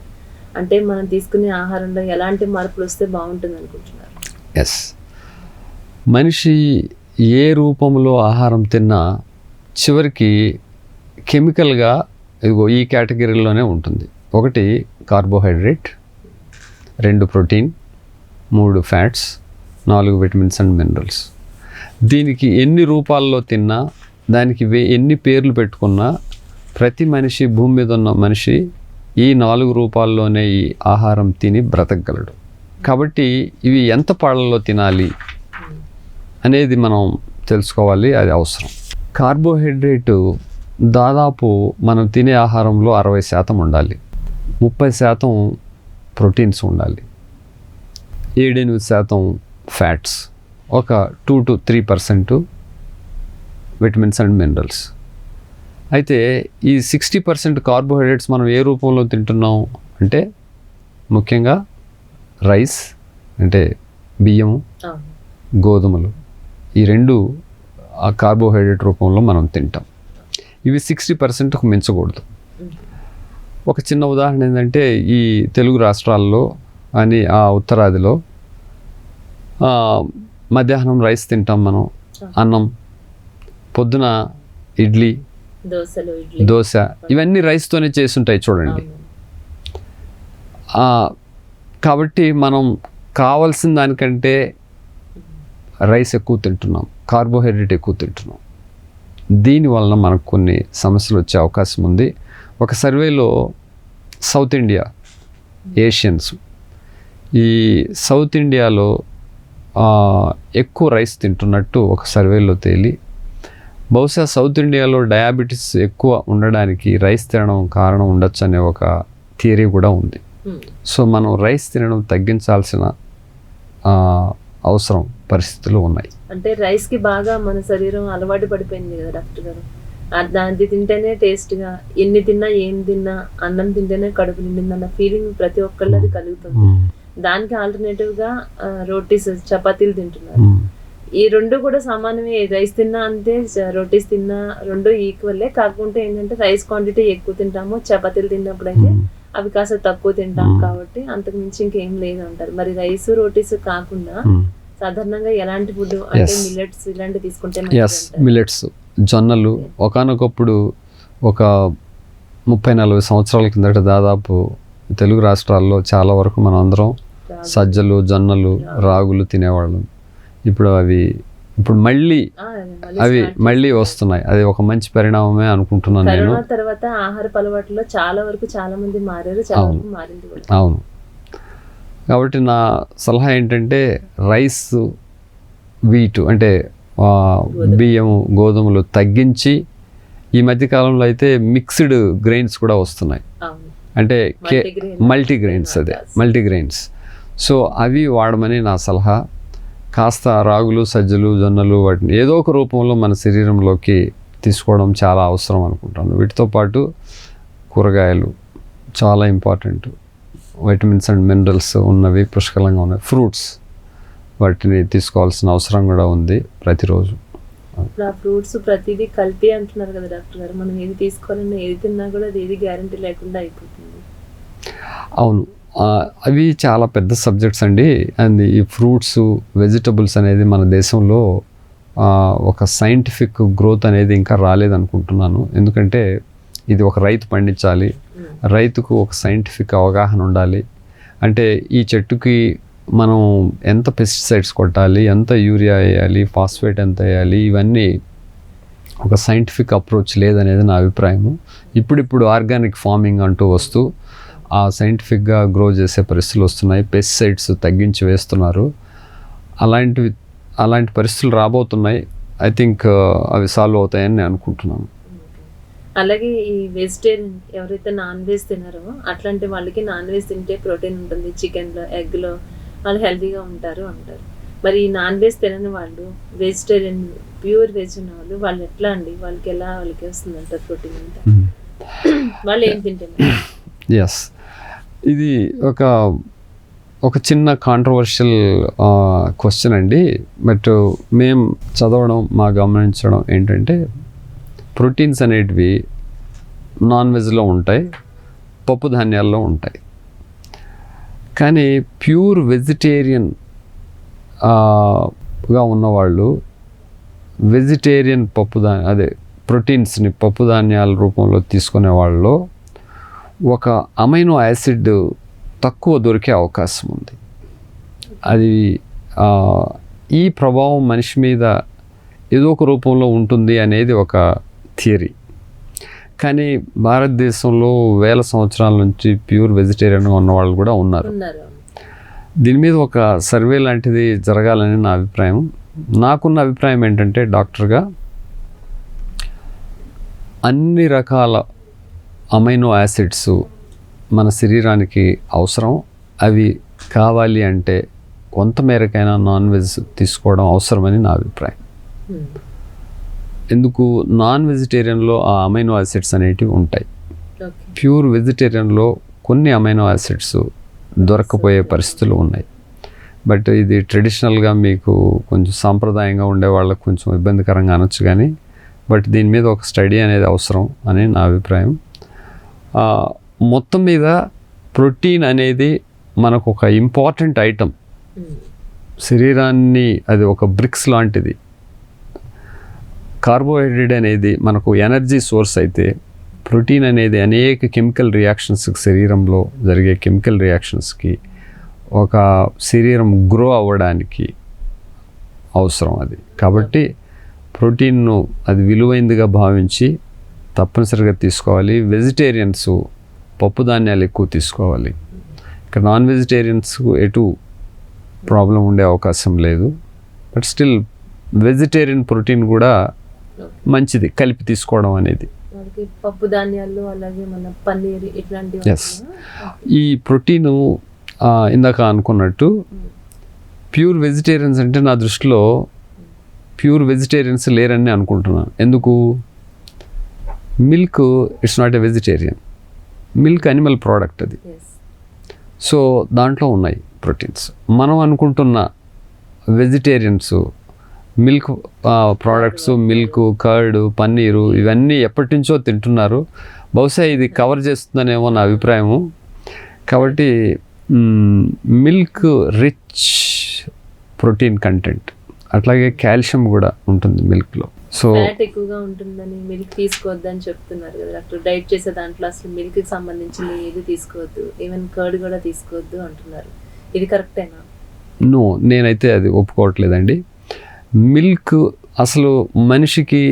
అంటే మనం తీసుకునే ఆహారంలో ఎలాంటి మార్పులు వస్తే బాగుంటుంది అనుకుంటున్నారు? ఎస్, మనిషి ఏ రూపంలో ఆహారం తిన్నా చివరికి కెమికల్గా ఇదిగో ఈ కేటగిరీలోనే ఉంటుంది. 1 carbohydrate, 2 protein, 3 fats, 4 vitamins and minerals. దీనికి ఎన్ని రూపాల్లో తిన్నా, దానికి ఎన్ని పేర్లు పెట్టుకున్నా ప్రతి మనిషి, భూమి మీద ఉన్న మనిషి ఈ 4 రూపాల్లోనే ఈ ఆహారం తిని బ్రతకగలడు. కాబట్టి ఇవి ఎంత పాళ్ళలో తినాలి అనేది మనం తెలుసుకోవాలి, అది అవసరం. కార్బోహైడ్రేటు దాదాపు మనం తినే ఆహారంలో 60% ఉండాలి, 30% ప్రోటీన్స్ ఉండాలి, 7-8% ఫ్యాట్స్, ఒక 2-3% విటమిన్స్ అండ్ మినరల్స్. అయితే ఈ 60% కార్బోహైడ్రేట్స్ మనం ఏ రూపంలో తింటున్నాం అంటే ముఖ్యంగా రైస్ అంటే బియ్యము, గోధుమలు, ఈ రెండు ఆ కార్బోహైడ్రేట్ రూపంలో మనం తింటాం. ఇవి 60%కు మించకూడదు. ఒక చిన్న ఉదాహరణ ఏంటంటే ఈ తెలుగు రాష్ట్రాల్లో అని ఆ ఉత్తరాదిలో మధ్యాహ్నం రైస్ తింటాం మనం, అన్నం, పొద్దున ఇడ్లీ, దోశ, ఇవన్నీ రైస్తోనే చేసుంటాయి చూడండి. కాబట్టి మనం కావాల్సిన దానికంటే రైస్ ఎక్కువ తింటున్నాం, కార్బోహైడ్రేట్ ఎక్కువ తింటున్నాం. దీనివలన మనకు కొన్ని సమస్యలు వచ్చే అవకాశం ఉంది. ఒక సర్వేలో సౌత్ ఇండియా ఏషియన్స్, ఈ సౌత్ ఇండియాలో ఎక్కువ రైస్ తింటున్నట్టు ఒక సర్వేలో తేలి, బహుశా సౌత్ ఇండియాలో డయాబెటీస్ ఎక్కువ ఉండడానికి రైస్ తినడం కారణం ఉండొచ్చు అనే ఒక థియరీ కూడా ఉంది. సో మనం రైస్ తినడం తగ్గించాల్సిన అవసరం, పరిస్థితులు ఉన్నాయి. అంటే రైస్కి బాగా మన శరీరం అలవాటు పడిపోయింది కదా డాక్టర్ గారు. దాన్ని తింటేనే టేస్ట్గా, ఎన్ని తిన్నా ఏం తిన్నా అన్నం తింటేనే కడుపు నిండిందన్న ఫీలింగ్ ప్రతి ఒక్కళ్ళది కలుగుతుంది. దానికి ఆల్టర్నేటివ్గా రోటీస్, చపాతీలు తింటున్నారు. ఈ రెండు కూడా సమానమే, రైస్ తిన్నా అంతే, రోటీస్ తిన్నా రెండు ఈక్వల్లే. కాకపోతే ఏంటంటే రైస్ క్వాంటిటీ ఎక్కువ తింటాము, చపాతీలు తిన్నప్పుడు అయితే అవి కాస్త తక్కువ తింటాం, కాబట్టి అంతకు మించి ఇంకేం లేదు అంటారు. మరి రైస్, రోటీస్ కాకుండా సాధారణంగా ఎలాంటి ఫుడ్ అంటే మిల్లెట్స్ ఇలాంటివి తీసుకుంటే? మిల్లెట్స్, జొన్నలు ఒకానొకప్పుడు ఒక 30-40 సంవత్సరాల కిందట దాదాపు తెలుగు రాష్ట్రాల్లో చాలా వరకు మనం అందరం సజ్జలు, జొన్నలు, రాగులు తినేవాళ్ళం. ఇప్పుడు మళ్ళీ వస్తున్నాయి. అది ఒక మంచి పరిణామమే అనుకుంటున్నాను నేను. తర్వాత ఆహార అలవాట్లలో చాలా వరకు చాలా మంది మారారు, చాలా వరకు మారింది కూడా. అవును. కాబట్టి నా సలహా ఏంటంటే రైస్, వీటు అంటే బియ్యము, గోధుమలు తగ్గించి, ఈ మధ్యకాలంలో అయితే మిక్స్డ్ గ్రెయిన్స్ కూడా వస్తున్నాయి, అంటే మల్టీగ్రెయిన్స్. సో అవి వాడమని నా సలహా. కాస్త రాగులు, సజ్జలు, జొన్నలు, వాటిని ఏదో ఒక రూపంలో మన శరీరంలోకి తీసుకోవడం చాలా అవసరం అనుకుంటాను. వీటితో పాటు కూరగాయలు చాలా ఇంపార్టెంట్, వైటమిన్స్ అండ్ మినరల్స్ ఉన్నవి పుష్కలంగా ఉన్నాయి. ఫ్రూట్స్, వాటిని తీసుకోవాల్సిన అవసరం కూడా ఉంది ప్రతిరోజు. ఫ్రూట్స్ ప్రతిదీ కల్తీ అంటున్నారు కదా డాక్టర్ గారు. మనం ఏది తీసుకోవాలన్నా, ఏది తిన్నా కూడా అది ఏది గ్యారంటీ లేకుండా అయిపోతుంది. అవును, అవి చాలా పెద్ద సబ్జెక్ట్స్ అండి. అండ్ ఈ ఫ్రూట్స్, వెజిటబుల్స్ అనేది మన దేశంలో ఒక సైంటిఫిక్ గ్రోత్ అనేది ఇంకా రాలేదనుకుంటున్నాను. ఎందుకంటే ఇది ఒక రైతు పండించాలి, రైతుకు ఒక సైంటిఫిక్ అవగాహన ఉండాలి. అంటే ఈ చెట్టుకి మనం ఎంత పెస్టిసైడ్స్ కొట్టాలి, ఎంత యూరియా వేయాలి, ఫాస్ఫేట్ ఎంత వేయాలి, ఇవన్నీ ఒక సైంటిఫిక్ అప్రోచ్ లేదనేది నా అభిప్రాయము. ఇప్పుడిప్పుడు ఆర్గానిక్ ఫార్మింగ్ అంటూ వస్తూ ఆ సైంటిఫిక్గా గ్రో చేసే పరిస్థితులు వస్తున్నాయి. పెస్టిసైడ్స్ తగ్గించి వేస్తున్నారు. అలాంటి పరిస్థితులు రాబోతున్నాయి. ఐ థింక్ అవి సాల్వ్ అవుతాయని నేను అనుకుంటున్నాను. అలాగే ఈ వెజిటేరియన్ ఎవరైతే నాన్ వెజ్ తినారో అట్లాంటి వాళ్ళకి నాన్ వెజ్ తింటే ప్రోటీన్ ఉంటుంది, చికెన్లో, ఎగ్లో, వాళ్ళు హెల్తీగా ఉంటారు అంటారు. మరి ఈ నాన్ వెజ్ తినని వాళ్ళు, వెజిటేరియన్ ప్యూర్ వెజ్ ఉన్న వాళ్ళు ఎట్లా అండి? వాళ్ళకి వస్తుంది అంటారు ప్రోటీన్ అంతా? వాళ్ళు ఏం తింటున్నారు? ఎస్, ఇది ఒక చిన్న కాంట్రవర్షియల్ క్వశ్చన్ అండి. బట్ మేము చదవడం, గమనించడం ఏంటంటే ప్రోటీన్స్ అనేటివి నాన్ వెజ్లో ఉంటాయి, పప్పు ధాన్యాల్లో ఉంటాయి. కానీ ప్యూర్ వెజిటేరియన్గా ఉన్నవాళ్ళు వెజిటేరియన్ ప్రోటీన్స్ని పప్పు ధాన్యాల రూపంలో తీసుకునే వాళ్ళలో ఒక అమైనో యాసిడ్ తక్కువ దొరికే అవకాశం ఉంది. అది ఈ ప్రభావం మనిషి మీద ఏదో ఒక రూపంలో ఉంటుంది అనేది ఒక థియరీ. కానీ భారతదేశంలో వేల సంవత్సరాల నుంచి ప్యూర్ వెజిటేరియన్గా ఉన్న వాళ్ళు కూడా ఉన్నారు. దీని మీద ఒక సర్వే లాంటిది జరగాలని నా అభిప్రాయం. నాకున్న అభిప్రాయం ఏంటంటే డాక్టర్గా అన్ని రకాల అమైనో యాసిడ్స్ మన శరీరానికి అవసరం. అవి కావాలి అంటే కొంతమేరకైనా నాన్ వెజ్ తీసుకోవడం అవసరమని నా అభిప్రాయం. ఎందుకు నాన్ వెజిటేరియన్లో ఆ అమైనో యాసిడ్స్ అనేటివి ఉంటాయి. ప్యూర్ వెజిటేరియన్లో కొన్ని అమైనో యాసిడ్స్ దొరకపోయే పరిస్థితులు ఉన్నాయి. బట్ ఇది ట్రెడిషనల్గా మీకు కొంచెం సాంప్రదాయంగా ఉండే వాళ్ళకు కొంచెం ఇబ్బందికరంగా అనొచ్చు, కానీ బట్ దీని మీద ఒక స్టడీ అనేది అవసరం అని నా అభిప్రాయం. మొత్తం మీద ప్రోటీన్ అనేది మనకు ఒక ఇంపార్టెంట్ ఐటమ్. శరీరాన్ని అది ఒక బ్రిక్స్ లాంటిది. కార్బోహైడ్రేట్ అనేది మనకు ఎనర్జీ సోర్స్ అయితే, ప్రోటీన్ అనేది అనేక కెమికల్ రియాక్షన్స్కి, శరీరంలో జరిగే కెమికల్ రియాక్షన్స్కి, ఒక శరీరం గ్రో అవ్వడానికి అవసరం అది. కాబట్టి ప్రోటీన్ను అది విలువైందిగా భావించి తప్పనిసరిగా తీసుకోవాలి. వెజిటేరియన్స్ పప్పు ధాన్యాలు ఎక్కువ తీసుకోవాలి. ఇక నాన్ వెజిటేరియన్స్ ఎటు ప్రాబ్లం ఉండే అవకాశం లేదు. బట్ స్టిల్ వెజిటేరియన్ ప్రోటీన్ కూడా మంచిది కలిపి తీసుకోవడం అనేది. పప్పు ధాన్యాలు అలాగే మన పన్నీర్ ఇట్లాంటివి. ఎస్, ఈ ప్రోటీను ఇందాక అనుకున్నట్టు ప్యూర్ వెజిటేరియన్స్ అంటే నా దృష్టిలో ప్యూర్ వెజిటేరియన్స్ లేరని అనుకుంటున్నాను. ఎందుకు? Milk it's not a vegetarian. Milk animal product అది. సో దాంట్లో ఉన్నాయి ప్రోటీన్స్. మనం అనుకుంటున్న vegetarians milk products, milk, curd, paneer ఇవన్నీ ఎప్పటి నుంచో తింటున్నారు. బహుశా ఇది కవర్ చేస్తుందనేమో నా అభిప్రాయము. కాబట్టి మిల్క్ రిచ్ ప్రోటీన్ కంటెంట్, అట్లాగే కాల్షియం కూడా ఉంటుంది మిల్క్లో. సో ఫ్యాట్ ఎక్కువగా ఉంటుందని మిల్క్ తీసుకోవద్దని చెప్తున్నారు కదా డాక్టర్. డైట్ చేసే దాంట్లో అసలు మిల్క్కి సంబంధించిన ఏది తీసుకోవద్దు, ఈవెన్ కర్డ్ కూడా తీసుకోవద్దు అంటున్నారు. ఇది కరెక్టేనా? నో, నేనైతే అది ఒప్పుకోవట్లేదండి. మిల్క్ అసలు మనిషికి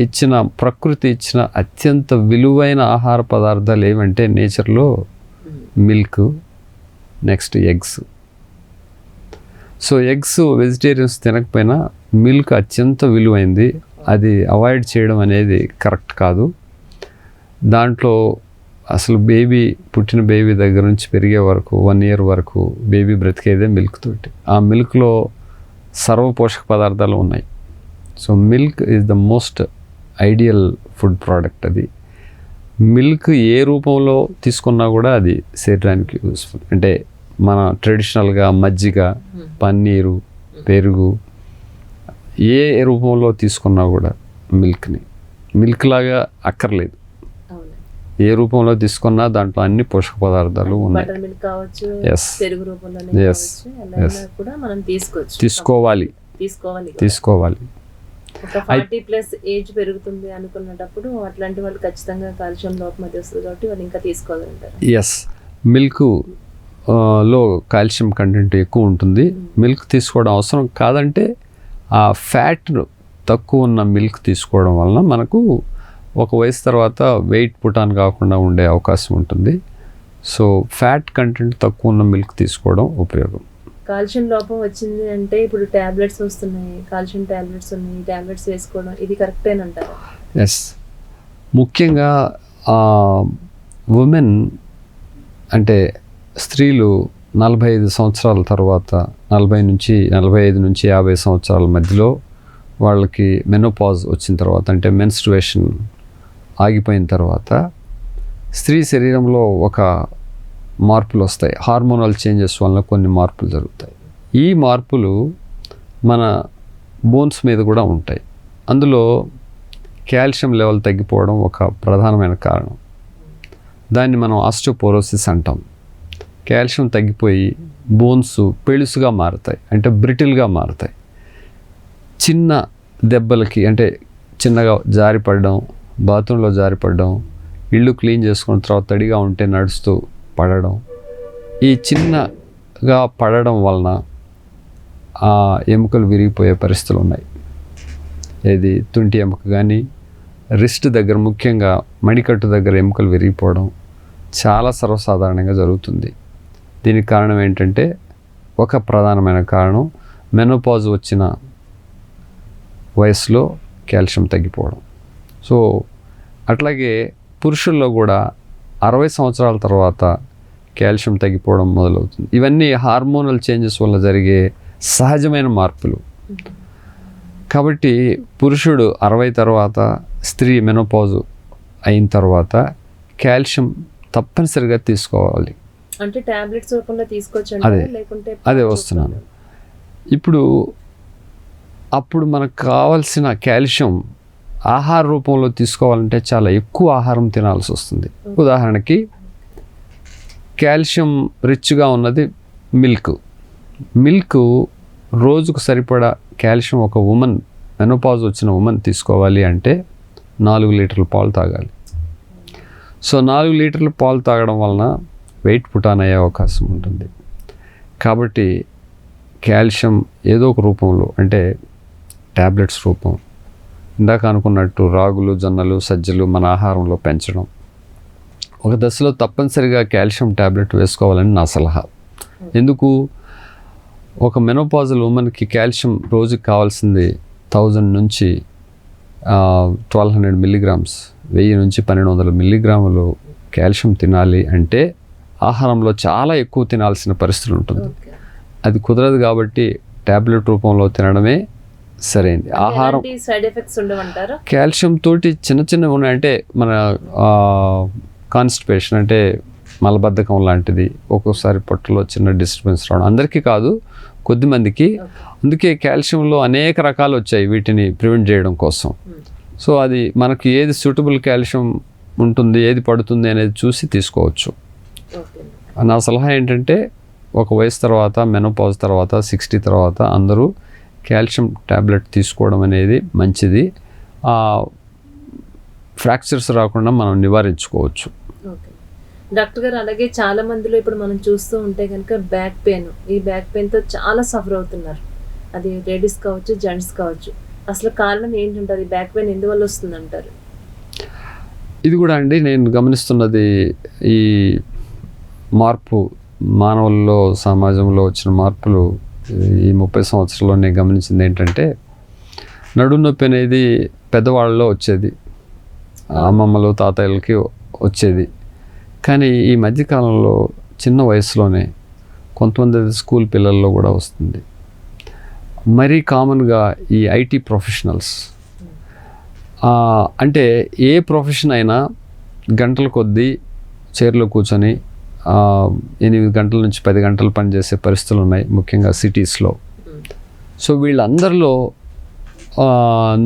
ఇచ్చిన, ప్రకృతి ఇచ్చిన అత్యంత విలువైన ఆహార పదార్థాలు ఏమంటే నేచర్లో milk, next eggs. So eggs vegetarians తినకపోయినా మిల్క్ అత్యంత విలువైంది. అది అవాయిడ్ చేయడం అనేది కరెక్ట్ కాదు. దాంట్లో అసలు పుట్టిన బేబీ దగ్గర నుంచి పెరిగే వరకు 1 year వరకు బేబీ బ్రతికేదే మిల్క్ తోటి. ఆ మిల్క్లో సర్వ పోషక పదార్థాలు ఉన్నాయి. So milk is the most ideal food product. అది మిల్క్ ఏ రూపంలో తీసుకున్నా కూడా అది శరీరానికి యూస్ఫుల్. అంటే మన ట్రెడిషనల్గా మజ్జిగ, పన్నీరు, పెరుగు ఏ రూపంలో తీసుకున్నా కూడా మిల్క్ లాగా అక్కర్లేదు. ఏ రూపంలో తీసుకున్నా దాంట్లో అన్ని పోషక పదార్థాలు ఉన్నాయి. తీసుకోవాలి. ఒక 40+ ఏజ్ పెరుగుతుంది అనుకున్నప్పుడు అట్లాంటి వాళ్ళు ఖచ్చితంగా కాల్షియం లోపం అది వస్తుంది కాబట్టి వాళ్ళు ఇంకా తీసుకోవాలంటారు. ఎస్, మిల్క్ లో కాల్షియం కంటెంట్ ఎక్కువ ఉంటుంది. మిల్క్ తీసుకోవడం అవసరం. కాదంటే ఆ ఫ్యాట్ తక్కువ ఉన్న మిల్క్ తీసుకోవడం వలన మనకు ఒక వయసు తర్వాత వెయిట్ పుటాన్ కాకుండా ఉండే అవకాశం ఉంటుంది. సో ఫ్యాట్ కంటెంట్ తక్కువ ఉన్న మిల్క్ తీసుకోవడం ఉపయోగం. కాల్షియం లోపం వచ్చింది అంటే ఇప్పుడు ట్యాబ్లెట్స్ వస్తున్నాయి, కాల్షియం ట్యాబ్లెట్స్ ఉన్నాయి, ట్యాబ్లెట్స్ వేసుకోవడం ఇది కరెక్టేనంటారా? ఎస్, ముఖ్యంగా ఉమెన్ అంటే స్త్రీలు 45 సంవత్సరాల తర్వాత 45 నుంచి 50 సంవత్సరాల మధ్యలో వాళ్ళకి మెనోపాజ్ వచ్చిన తర్వాత, అంటే మెన్స్ట్రుయేషన్ ఆగిపోయిన తర్వాత స్త్రీ శరీరంలో ఒక మార్పులు వస్తాయి. హార్మోనల్ చేంజెస్ వలన కొన్ని మార్పులు జరుగుతాయి. ఈ మార్పులు మన బోన్స్ మీద కూడా ఉంటాయి. అందులో కాల్షియం లెవెల్ తగ్గిపోవడం ఒక ప్రధానమైన కారణం. దాన్ని మనం ఆస్టియోపోరోసిస్ అంటాం. కాల్షియం తగ్గిపోయి బోన్స్ పెళుసుగా మారుతాయి, అంటే బ్రిటిల్గా మారుతాయి. చిన్న దెబ్బలకి, అంటే చిన్నగా జారిపడడం, బాత్రూంలో జారిపడడం, ఇల్లు క్లీన్ చేసుకున్న తర్వాత తడిగా ఉంటే నడుస్తూ పడడం, ఈ చిన్నగా పడడం వలన ఆ ఎముకలు విరిగిపోయే పరిస్థితులు ఉన్నాయి. ఇది తుంటి ఎముక కానీ, రిస్ట్ దగ్గర, ముఖ్యంగా మణికట్టు దగ్గర ఎముకలు విరిగిపోవడం చాలా సర్వసాధారణంగా జరుగుతుంది. దీనికి కారణం ఏంటంటే, ఒక ప్రధానమైన కారణం మెనోపాజ్ వచ్చిన వయసులో కాల్షియం తగ్గిపోవడం. సో అట్లాగే పురుషుల్లో కూడా 60 సంవత్సరాల తర్వాత కాల్షియం తగ్గిపోవడం మొదలవుతుంది. ఇవన్నీ హార్మోనల్ చేంజెస్ వల్ల జరిగే సహజమైన మార్పులు. కాబట్టి పురుషుడు 60 తర్వాత, స్త్రీ మెనోపాజ్ అయిన తర్వాత కాల్షియం తప్పనిసరిగా తీసుకోవాలి. అంటే టాబ్లెట్స్ రూపంలో తీసుకోవచ్చు, లేకుంటే అదే వస్తున్నాను ఇప్పుడు. అప్పుడు మనకు కావాల్సిన కాల్షియం ఆహార రూపంలో తీసుకోవాలంటే చాలా ఎక్కువ ఆహారం తినాల్సి వస్తుంది. ఉదాహరణకి కాల్షియం రిచ్గా ఉన్నది మిల్క్ రోజుకు సరిపడా కాల్షియం ఒక మెనోపాజ్ వచ్చిన ఉమెన్ తీసుకోవాలి అంటే 4 లీటర్ల పాలు తాగాలి. సో 4 లీటర్ల పాలు తాగడం వలన వెయిట్ పుటాన్ అయ్యే అవకాశం ఉంటుంది. కాబట్టి కాల్షియం ఏదో ఒక రూపంలో, అంటే ట్యాబ్లెట్స్ రూపం, ఇందాక అనుకున్నట్టు రాగులు, జొన్నలు, సజ్జలు మన ఆహారంలో పెంచడం. ఒక దశలో తప్పనిసరిగా కాల్షియం ట్యాబ్లెట్ వేసుకోవాలని నా సలహా. ఎందుకు? ఒక మెనోపాజల్ ఉమెన్కి కాల్షియం రోజుకి కావాల్సింది 1000 నుంచి 1200 మిల్లీగ్రామ్స్, 1000 నుంచి 1200 మిల్లీగ్రాములు కాల్షియం తినాలి అంటే ఆహారంలో చాలా ఎక్కువ తినాల్సిన పరిస్థితి ఉంటుంది. అది కుదరదు. కాబట్టి ట్యాబ్లెట్ రూపంలో తినడమే సరైనది. ఆహారం సైడ్ ఎఫెక్ట్స్ ఉండవంటారా? కాల్షియం తోటి చిన్నవి ఉన్నాయి. అంటే మన కాన్స్టిపేషన్ అంటే మలబద్ధకం లాంటిది, ఒక్కోసారి పొట్టలో చిన్న డిస్టర్బెన్స్ రావడం, అందరికీ కాదు కొద్దిమందికి. అందుకే కాల్షియంలో అనేక రకాలు వచ్చాయి వీటిని ప్రివెంట్ చేయడం కోసం. సో అది మనకి ఏది సూటబుల్ కాల్షియం ఉంటుంది, ఏది పడుతుంది అనేది చూసి తీసుకోవచ్చు. నా సలహా ఏంటంటే ఒక వయసు తర్వాత, మెనోపాజ్ తర్వాత, 60 తర్వాత అందరూ కాల్షియం ట్యాబ్లెట్ తీసుకోవడం అనేది మంచిది. ఫ్రాక్చర్స్ రాకుండా మనం నివారించుకోవచ్చు. డాక్టర్ గారు, అలాగే చాలా మందిలో ఇప్పుడు మనం చూస్తూ ఉంటే కనుక బ్యాక్ పెయిన్, ఈ బ్యాక్ పెయిన్తో చాలా సఫర్ అవుతున్నారు. అది లేడీస్ కావచ్చు, జెంట్స్ కావచ్చు. అసలు కారణం ఏంటంటారు? ఈ బ్యాక్ పెయిన్ ఎందువల్ల వస్తుంది అంటారు? ఇది కూడా అండి నేను గమనిస్తున్నది, ఈ మార్పు మానవుల్లో, సమాజంలో వచ్చిన మార్పులు ఈ 30 సంవత్సరాల్లో నేను గమనించింది ఏంటంటే, నడుము నొప్పి అనేది పెద్దవాళ్ళలో వచ్చేది, అమ్మమ్మలు, తాతయ్యలకి వచ్చేది. కానీ ఈ మధ్యకాలంలో చిన్న వయసులోనే కొంతమంది స్కూల్ పిల్లల్లో కూడా వస్తుంది. మరీ కామన్గా ఈ ఐటీ ప్రొఫెషనల్స్, అంటే ఏ ప్రొఫెషన్ అయినా గంటల కొద్దీ చైర్లో కూర్చొని 8 గంటల నుంచి 10 గంటలు పనిచేసే పరిస్థితులు ఉన్నాయి, ముఖ్యంగా సిటీస్లో. సో వీళ్ళందరిలో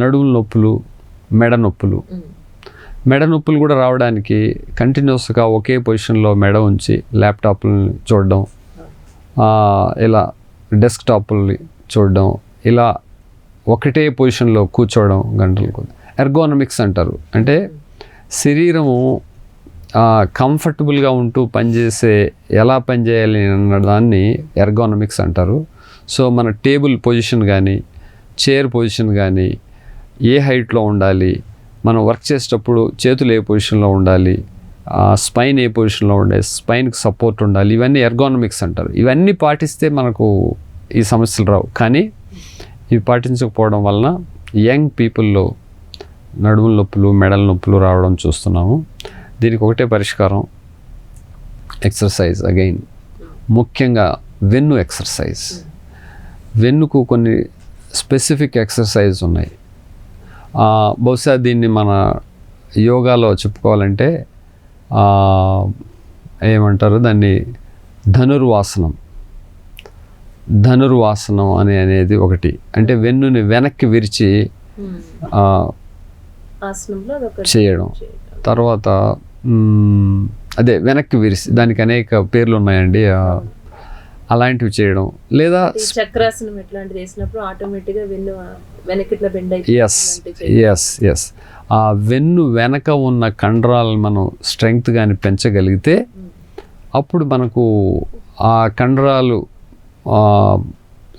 నడుము నొప్పులు, మెడ నొప్పులు కూడా రావడానికి కంటిన్యూస్గా ఒకే పొజిషన్లో మెడ ఉంచి ల్యాప్టాప్ని చూడడం, ఇలా డెస్క్టాప్ని చూడడం, ఇలా ఒకటే పొజిషన్లో కూర్చోవడం గంటలు కొద్ది. ఎర్గోనమిక్స్ అంటారు. అంటే శరీరము కంఫర్టబుల్గా ఉంటూ పనిచేసే, ఎలా పనిచేయాలి అన్న దాన్ని ఎర్గోనమిక్స్ అంటారు. సో మన టేబుల్ పొజిషన్ కానీ, చైర్ పొజిషన్ కానీ, ఏ హైట్లో ఉండాలి, మనం వర్క్ చేసేటప్పుడు చేతులు ఏ పొజిషన్లో ఉండాలి, స్పైన్ ఏ పొజిషన్లో ఉండాలి, స్పైన్కి సపోర్ట్ ఉండాలి, ఇవన్నీ ఎర్గోనమిక్స్ అంటారు. ఇవన్నీ పాటిస్తే మనకు ఈ సమస్యలు రావు. కానీ ఇవి పాటించకపోవడం వలన యంగ్ పీపుల్లో నడుముల నొప్పులు, మెడల నొప్పులు రావడం చూస్తున్నాము. దీనికి ఒకటే పరిష్కారం, ఎక్సర్సైజ్. అగైన్ ముఖ్యంగా వెన్ను ఎక్సర్సైజ్. వెన్నుకు కొన్ని స్పెసిఫిక్ ఎక్సర్సైజ్ ఉన్నాయి. బహుశా దీన్ని మన యోగాలో చెప్పుకోవాలంటే ఏమంటారు దాన్ని, ధనుర్వాసనం అనేది ఒకటి. అంటే వెన్నుని వెనక్కి విరిచి చేయడం. తర్వాత అదే వెనక్కి విరిచి, దానికి అనేక పేర్లు ఉన్నాయండి, అలాంటివి చేయడం. లేదా చక్రాసనం ఎట్లాంటిది చేసినప్పుడు ఆటోమేటిక్గా వెన్ను వెనక్కి ఇట్లా బెండ్ అయిపోయి. ఎస్ ఆ వెన్ను వెనక ఉన్న కండరాలను మనం స్ట్రెంగ్త్ కానీ పెంచగలిగితే అప్పుడు మనకు ఆ కండరాలు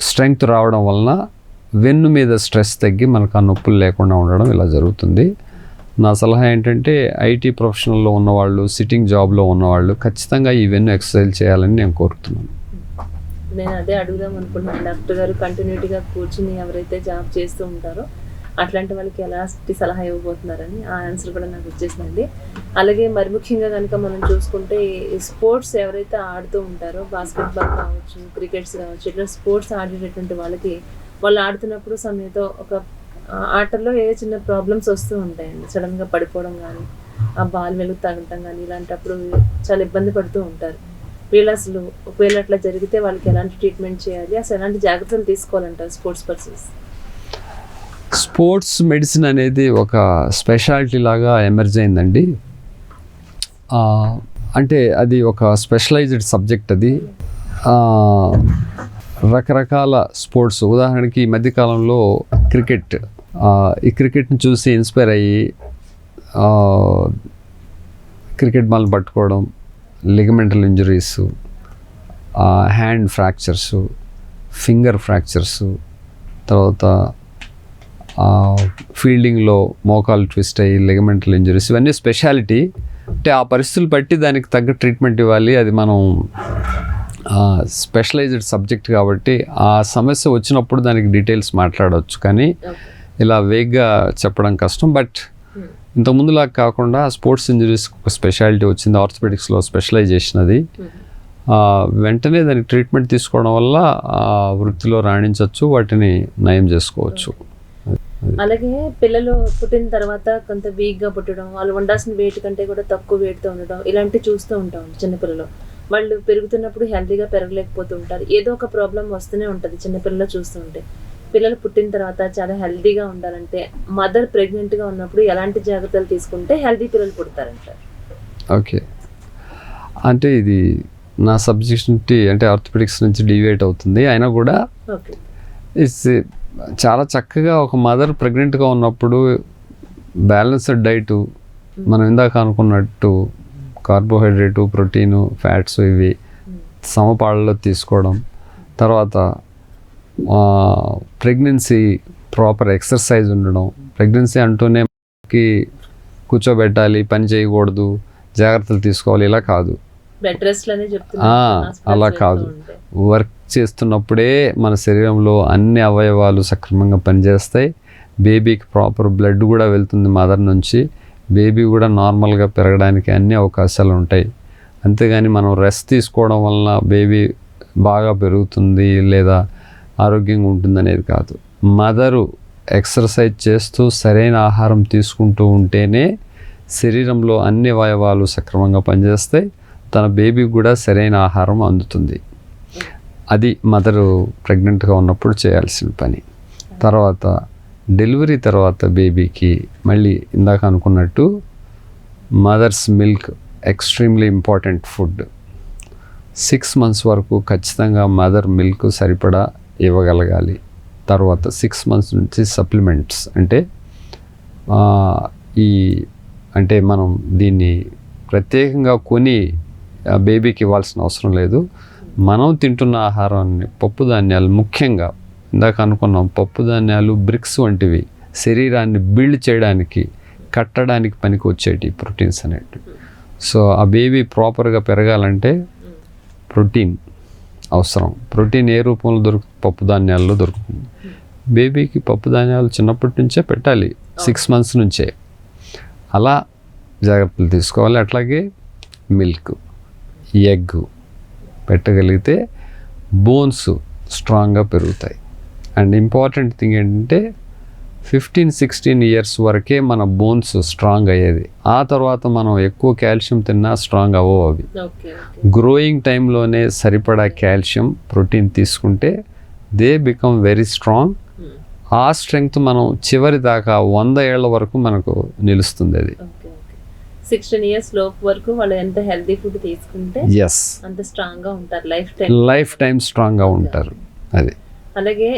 స్ట్రెంగ్త్ రావడం వలన వెన్ను మీద స్ట్రెస్ తగ్గి మనకు ఆ నొప్పులు లేకుండా ఉండడం ఇలా జరుగుతుంది. నా సలహా ఏంటంటే ఐటీ ప్రొఫెషనల్లో ఉన్నవాళ్ళు, సిట్టింగ్ జాబ్లో ఉన్నవాళ్ళు ఖచ్చితంగా ఈ వెన్ను ఎక్సర్సైజ్ చేయాలని నేను కోరుతున్నాను. నేను అదే అడుగుదాం అనుకుంటున్నాను డాక్టర్ గారు. కంటిన్యూటీగా కూర్చుని ఎవరైతే జాబ్ చేస్తూ ఉంటారో అట్లాంటి వాళ్ళకి ఎలాంటి సలహా ఇవ్వబోతున్నారని ఆ ఆన్సర్ కూడా నాకు వచ్చేసిందండి. అలాగే మరి ముఖ్యంగా కనుక మనం చూసుకుంటే ఈ స్పోర్ట్స్ ఎవరైతే ఆడుతూ ఉంటారో బాస్కెట్బాల్ కావచ్చు, క్రికెట్స్ కావచ్చు, ఇట్లా స్పోర్ట్స్ ఆడేటటువంటి వాళ్ళకి వాళ్ళు ఆడుతున్నప్పుడు సమయంతో ఒక ఆటల్లో ఏ చిన్న ప్రాబ్లమ్స్ వస్తూ ఉంటాయండి. సడన్గా పడిపోవడం కానీ, ఆ బాల్ వెలుగు తగలటం కానీ, ఇలాంటప్పుడు చాలా ఇబ్బంది పడుతూ ఉంటారు. వీళ్ళు అసలు ఒకవేళ అట్లా జరిగితే వాళ్ళకి ఎలాంటి ట్రీట్మెంట్ చేయాలి, అసలు ఎలాంటి జాగ్రత్తలు తీసుకోవాలంటారు స్పోర్ట్స్ పర్సన్స్? స్పోర్ట్స్ మెడిసిన్ అనేది ఒక స్పెషాలిటీ లాగా ఎమర్జ్ అయిందండి. అంటే అది ఒక స్పెషలైజ్డ్ సబ్జెక్ట్. అది రకరకాల స్పోర్ట్స్, ఉదాహరణకి ఈ మధ్యకాలంలో క్రికెట్, ఈ క్రికెట్ని చూసి ఇన్స్పైర్ అయ్యి క్రికెట్ బాల్ పట్టుకోవడం, ligamental injuries, hand fractures, finger fractures, తర్వాత ఫీల్డింగ్లో మోకాలు ట్విస్ట్ అయ్యి లిగమెంటల్ ఇంజరీస్, ఇవన్నీ స్పెషాలిటీ. అంటే ఆ పరిస్థితులు బట్టి దానికి తగ్గ ట్రీట్మెంట్ ఇవ్వాలి. అది మనం స్పెషలైజ్డ్ సబ్జెక్ట్ కాబట్టి ఆ సమస్య వచ్చినప్పుడు దానికి డీటెయిల్స్ మాట్లాడవచ్చు, కానీ ఇలా వేగ్గా చెప్పడం కష్టం. బట్ ఇంతకుముందులా కాకుండా స్పోర్ట్స్ ఇంజరీస్ ఒక స్పెషాలిటీ వచ్చింది, ఆర్థోపెడిక్స్లో స్పెషలైజేషన్. అది వెంటనే దానికి ట్రీట్మెంట్ తీసుకోవడం వల్ల వృత్తిలో రాణించవచ్చు, వాటిని నయం చేసుకోవచ్చు. అలాగే పిల్లలు పుట్టిన తర్వాత కొంత వీక్గా పుట్టడం, వాళ్ళు ఉండాల్సిన వెయిట్ కంటే కూడా తక్కువ వెయిట్తో ఉండడం, ఇలాంటివి చూస్తూ ఉంటాం. చిన్నపిల్లలు వాళ్ళు పెరుగుతున్నప్పుడు హెల్తీగా పెరగలేకపోతూ ఉంటారు. ఏదో ఒక ప్రాబ్లం వస్తూనే ఉంటుంది చిన్నపిల్లలు చూస్తూ ఉంటే. పిల్లలు పుట్టిన తర్వాత చాలా హెల్తీగా ఉండాలంటే మదర్ ప్రెగ్నెంట్గా ఉన్నప్పుడు ఎలాంటి జాగ్రత్తలు తీసుకుంటే హెల్తీ పిల్లలు పుడతారంటారు? ఓకే, అంటే ఇది నా సబ్జెక్ట్ నుండి, అంటే ఆర్థోపెడిక్స్ నుంచి డీవియేట్ అవుతుంది. అయినా కూడా ఇట్స్ చాలా చక్కగా ఒక మదర్ ప్రెగ్నెంట్గా ఉన్నప్పుడు బ్యాలెన్స్డ్ డైటు, మనం ఇందాక అనుకున్నట్టు కార్బోహైడ్రేటు, ప్రోటీను, ఫ్యాట్స్ ఇవి సమపాళ్ళలో తీసుకోవడం, తర్వాత ప్రెగ్నెన్సీ ప్రాపర్ ఎక్సర్సైజ్ ఉండడం. ప్రెగ్నెన్సీ అంటూనే కూర్చోబెట్టాలి, పని చేయకూడదు, జాగ్రత్తలు తీసుకోవాలి, ఇలా కాదు. అలా కాదు. వర్క్ చేస్తున్నప్పుడే మన శరీరంలో అన్ని అవయవాలు సక్రమంగా పనిచేస్తాయి. బేబీకి ప్రాపర్ బ్లడ్ కూడా వెళ్తుంది మదర్ నుంచి. బేబీ కూడా నార్మల్గా పెరగడానికి అన్ని అవకాశాలు ఉంటాయి. అంతేగాని మనం రెస్ట్ తీసుకోవడం వలన బేబీ బాగా పెరుగుతుంది లేదా ఆరోగ్యంగా ఉంటుంది అనేది కాదు. మదరు ఎక్సర్సైజ్ చేస్తూ సరైన ఆహారం తీసుకుంటూ ఉంటేనే శరీరంలో అన్ని అవయవాలు సక్రమంగా పనిచేస్తాయి, తన బేబీకి కూడా సరైన ఆహారం అందుతుంది. అది మదరు ప్రెగ్నెంట్గా ఉన్నప్పుడు చేయాల్సిన పని. తర్వాత డెలివరీ తర్వాత బేబీకి మళ్ళీ ఇందాక అనుకున్నట్టు mothers milk extremely important food. 6 months వరకు ఖచ్చితంగా మదర్ మిల్క్ సరిపడా ఇవ్వగలగాలి. తర్వాత 6 months నుంచి సప్లిమెంట్స్, అంటే మనం దీన్ని ప్రత్యేకంగా కొని బేబీకి ఇవ్వాల్సిన అవసరం లేదు. మనం తింటున్న ఆహారాన్ని, పప్పు ధాన్యాలు ముఖ్యంగా ఇందాక అనుకున్నాం, పప్పు ధాన్యాలు బ్రిక్స్ వంటివి శరీరాన్ని బిల్డ్ చేయడానికి, కట్టడానికి పనికి వచ్చేటి ప్రోటీన్స్ అనేవి. సో ఆ బేబీ ప్రాపర్గా పెరగాలంటే ప్రోటీన్ అవసరం. ప్రోటీన్ ఏ రూపంలో దొరుకుతుంది? పప్పు ధాన్యాల్లో దొరుకుతుంది. బేబీకి పప్పు ధాన్యాలు చిన్నప్పటి నుంచే పెట్టాలి, 6 months నుంచే. అలా జాగ్రత్తలు తీసుకోవాలి. అట్లాగే మిల్క్, ఎగ్ పెట్టగలిగితే బోన్స్ స్ట్రాంగ్గా పెరుగుతాయి. అండ్ ఇంపార్టెంట్ థింగ్ ఏంటంటే 15-16 years వరకే మన బోన్స్ స్ట్రాంగ్ అయ్యేది. ఆ తర్వాత మనం ఎక్కువ కాల్షియం తిన్నా స్ట్రాంగ్ అవ్వవు అవి. గ్రోయింగ్ టైంలోనే సరిపడా కాల్షియం, ప్రోటీన్ తీసుకుంటే దే బికమ్ వెరీ స్ట్రాంగ్. ఆ స్ట్రెంగ్త్ మనం చివరి దాకా 100 ఏళ్ల వరకు మనకు నిలుస్తుంది. అది 16 years లోపు వరకు వాళ్ళు ఎంత హెల్తీ ఫుడ్ తీసుకుంటే అంత స్ట్రాంగ్గా ఉంటారు, లైఫ్ టైం స్ట్రాంగ్గా ఉంటారు. అది అలాగే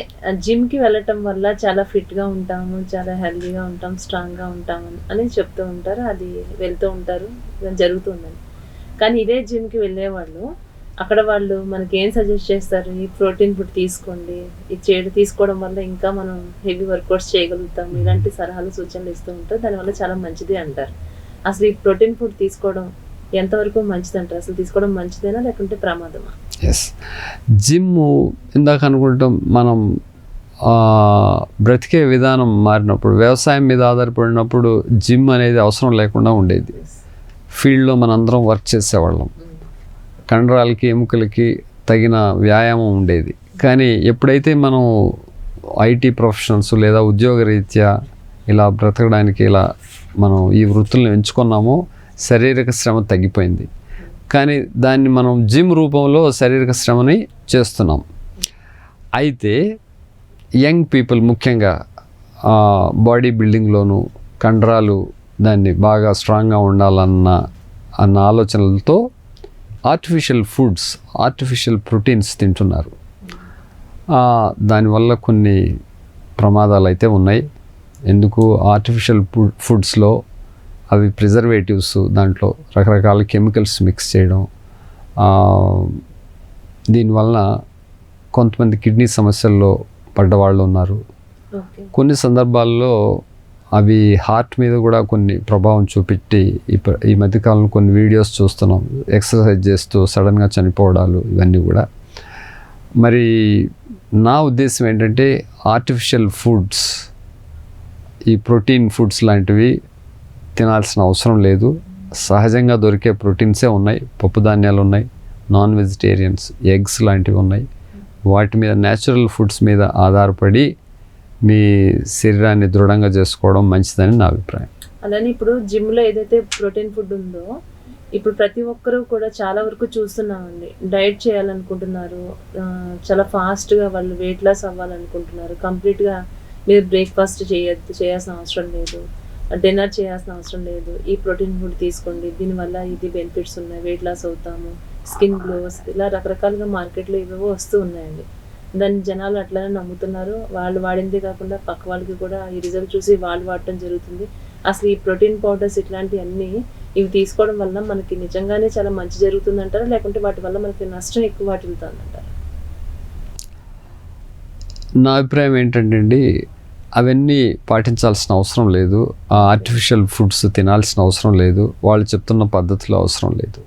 జిమ్కి వెళ్ళటం వల్ల చాలా ఫిట్గా ఉంటాము, చాలా హెల్తీగా ఉంటాం, స్ట్రాంగ్గా ఉంటాము అని చెప్తూ ఉంటారు. అది వెళ్తూ ఉంటారు, జరుగుతుందని. కానీ ఇదే జిమ్కి వెళ్ళేవాళ్ళు అక్కడ వాళ్ళు మనకి ఏం సజెస్ట్ చేస్తారు? ఈ ప్రోటీన్ ఫుడ్ తీసుకోండి, ఇది తీసుకోవడం వల్ల ఇంకా మనం హెవీ వర్కౌట్స్ చేయగలుగుతాం, ఇలాంటి సలహాలు సూచనలు ఇస్తూ ఉంటారు. దానివల్ల చాలా మంచిది అంటారు. అసలు ఈ ప్రోటీన్ ఫుడ్ తీసుకోవడం ఎంతవరకు మంచిది అంటారు? అసలు తీసుకోవడం మంచిదేనా లేకుంటే ప్రమాదమా? ఎస్. జిమ్ ఇందాక అనుకుంటాం మనం బ్రతికే విధానం మారినప్పుడు, వ్యవసాయం మీద ఆధారపడినప్పుడు జిమ్ అనేది అవసరం లేకుండా ఉండేది. ఫీల్డ్లో మనందరం వర్క్ చేసేవాళ్ళం, కండరాలకి ఎముకలకి తగిన వ్యాయామం ఉండేది. కానీ ఎప్పుడైతే మనం ఐటీ ప్రొఫెషనల్స్ లేదా ఉద్యోగరీత్యా ఇలా బ్రతకడానికి ఇలా మనం ఈ వృత్తులను ఎంచుకున్నామో శారీరక శ్రమ తగ్గిపోయింది. కానీ దాన్ని మనం జిమ్ రూపంలో శారీరక శ్రమని చేస్తున్నాం. అయితే యంగ్ పీపుల్ ముఖ్యంగా బాడీ బిల్డింగ్లోను కండరాలు దాన్ని బాగా స్ట్రాంగ్గా ఉండాలన్న ఆలోచనలతో ఆర్టిఫిషియల్ ఫుడ్స్, ఆర్టిఫిషియల్ ప్రోటీన్స్ తింటున్నారు. దానివల్ల కొన్ని ప్రమాదాలు అయితే ఉన్నాయి. ఎందుకు? ఆర్టిఫిషియల్ ఫుడ్స్లో అవి ప్రిజర్వేటివ్స్, దాంట్లో రకరకాల కెమికల్స్ మిక్స్ చేయడం, దీనివల్ల కొంతమంది కిడ్నీ సమస్యల్లో పడ్డవాళ్ళు ఉన్నారు. కొన్ని సందర్భాల్లో అవి హార్ట్ మీద కూడా కొన్ని ప్రభావం చూపెట్టి ఈ మధ్యకాలంలో కొన్ని వీడియోస్ చూస్తున్నాం, ఎక్సర్సైజ్ చేస్తూ సడన్గా చనిపోవడాలు, ఇవన్నీ కూడా. మరి నా ఉద్దేశం ఏంటంటే ఆర్టిఫిషియల్ ఫుడ్స్, ఈ ప్రోటీన్ ఫుడ్స్ లాంటివి తినాల్సిన అవసరం లేదు. సహజంగా దొరికే ప్రోటీన్సే ఉన్నాయి, పప్పు ధాన్యాలు ఉన్నాయి, నాన్ వెజిటేరియన్స్, ఎగ్స్ లాంటివి ఉన్నాయి. వాటి మీద, న్యాచురల్ ఫుడ్స్ మీద ఆధారపడి మీ శరీరాన్ని దృఢంగా చేసుకోవడం మంచిదని నా అభిప్రాయం. అలానే ఇప్పుడు జిమ్లో ఏదైతే ప్రోటీన్ ఫుడ్ ఉందో, ఇప్పుడు ప్రతి ఒక్కరూ కూడా చాలా వరకు చూస్తున్నామండి, డైట్ చేయాలనుకుంటున్నారు, చాలా ఫాస్ట్గా వాళ్ళు వెయిట్ లాస్ అవ్వాలనుకుంటున్నారు. కంప్లీట్గా మీరు బ్రేక్ఫాస్ట్ చేయాల్సిన అవసరం లేదు, డిన్నర్ చేయాల్సిన అవసరం లేదు, ఈ ప్రోటీన్ ఫుడ్ తీసుకోండి, దీనివల్ల ఇది బెనిఫిట్స్ ఉన్నాయి, వెయిట్ లాస్ అవుతాము, స్కిన్ గ్లోస్, ఇలా రకరకాలుగా మార్కెట్లో ఇవేవో వస్తూ ఉన్నాయండి. దాన్ని జనాలు అట్లనే నమ్ముతున్నారు. వాళ్ళు వాడిందే కాకుండా పక్క వాళ్ళకి కూడా ఈ రిజల్ట్ చూసి వాళ్ళు వాడటం జరుగుతుంది. అసలు ఈ ప్రోటీన్ పౌడర్స్ ఇట్లాంటివన్నీ ఇవి తీసుకోవడం వల్ల మనకి నిజంగానే చాలా మంచి జరుగుతుందంటారా, లేకుంటే వాటి వల్ల మనకి నష్టం ఎక్కువ వాటిల్తుందంటారా? నా అభిప్రాయం ఏంటంటే అవన్నీ పాటించాల్సిన అవసరం లేదు, ఆర్టిఫిషియల్ ఫుడ్స్ తినాల్సిన అవసరం లేదు, వాళ్ళు చెప్తున్న పద్ధతిలో అవసరం లేదు.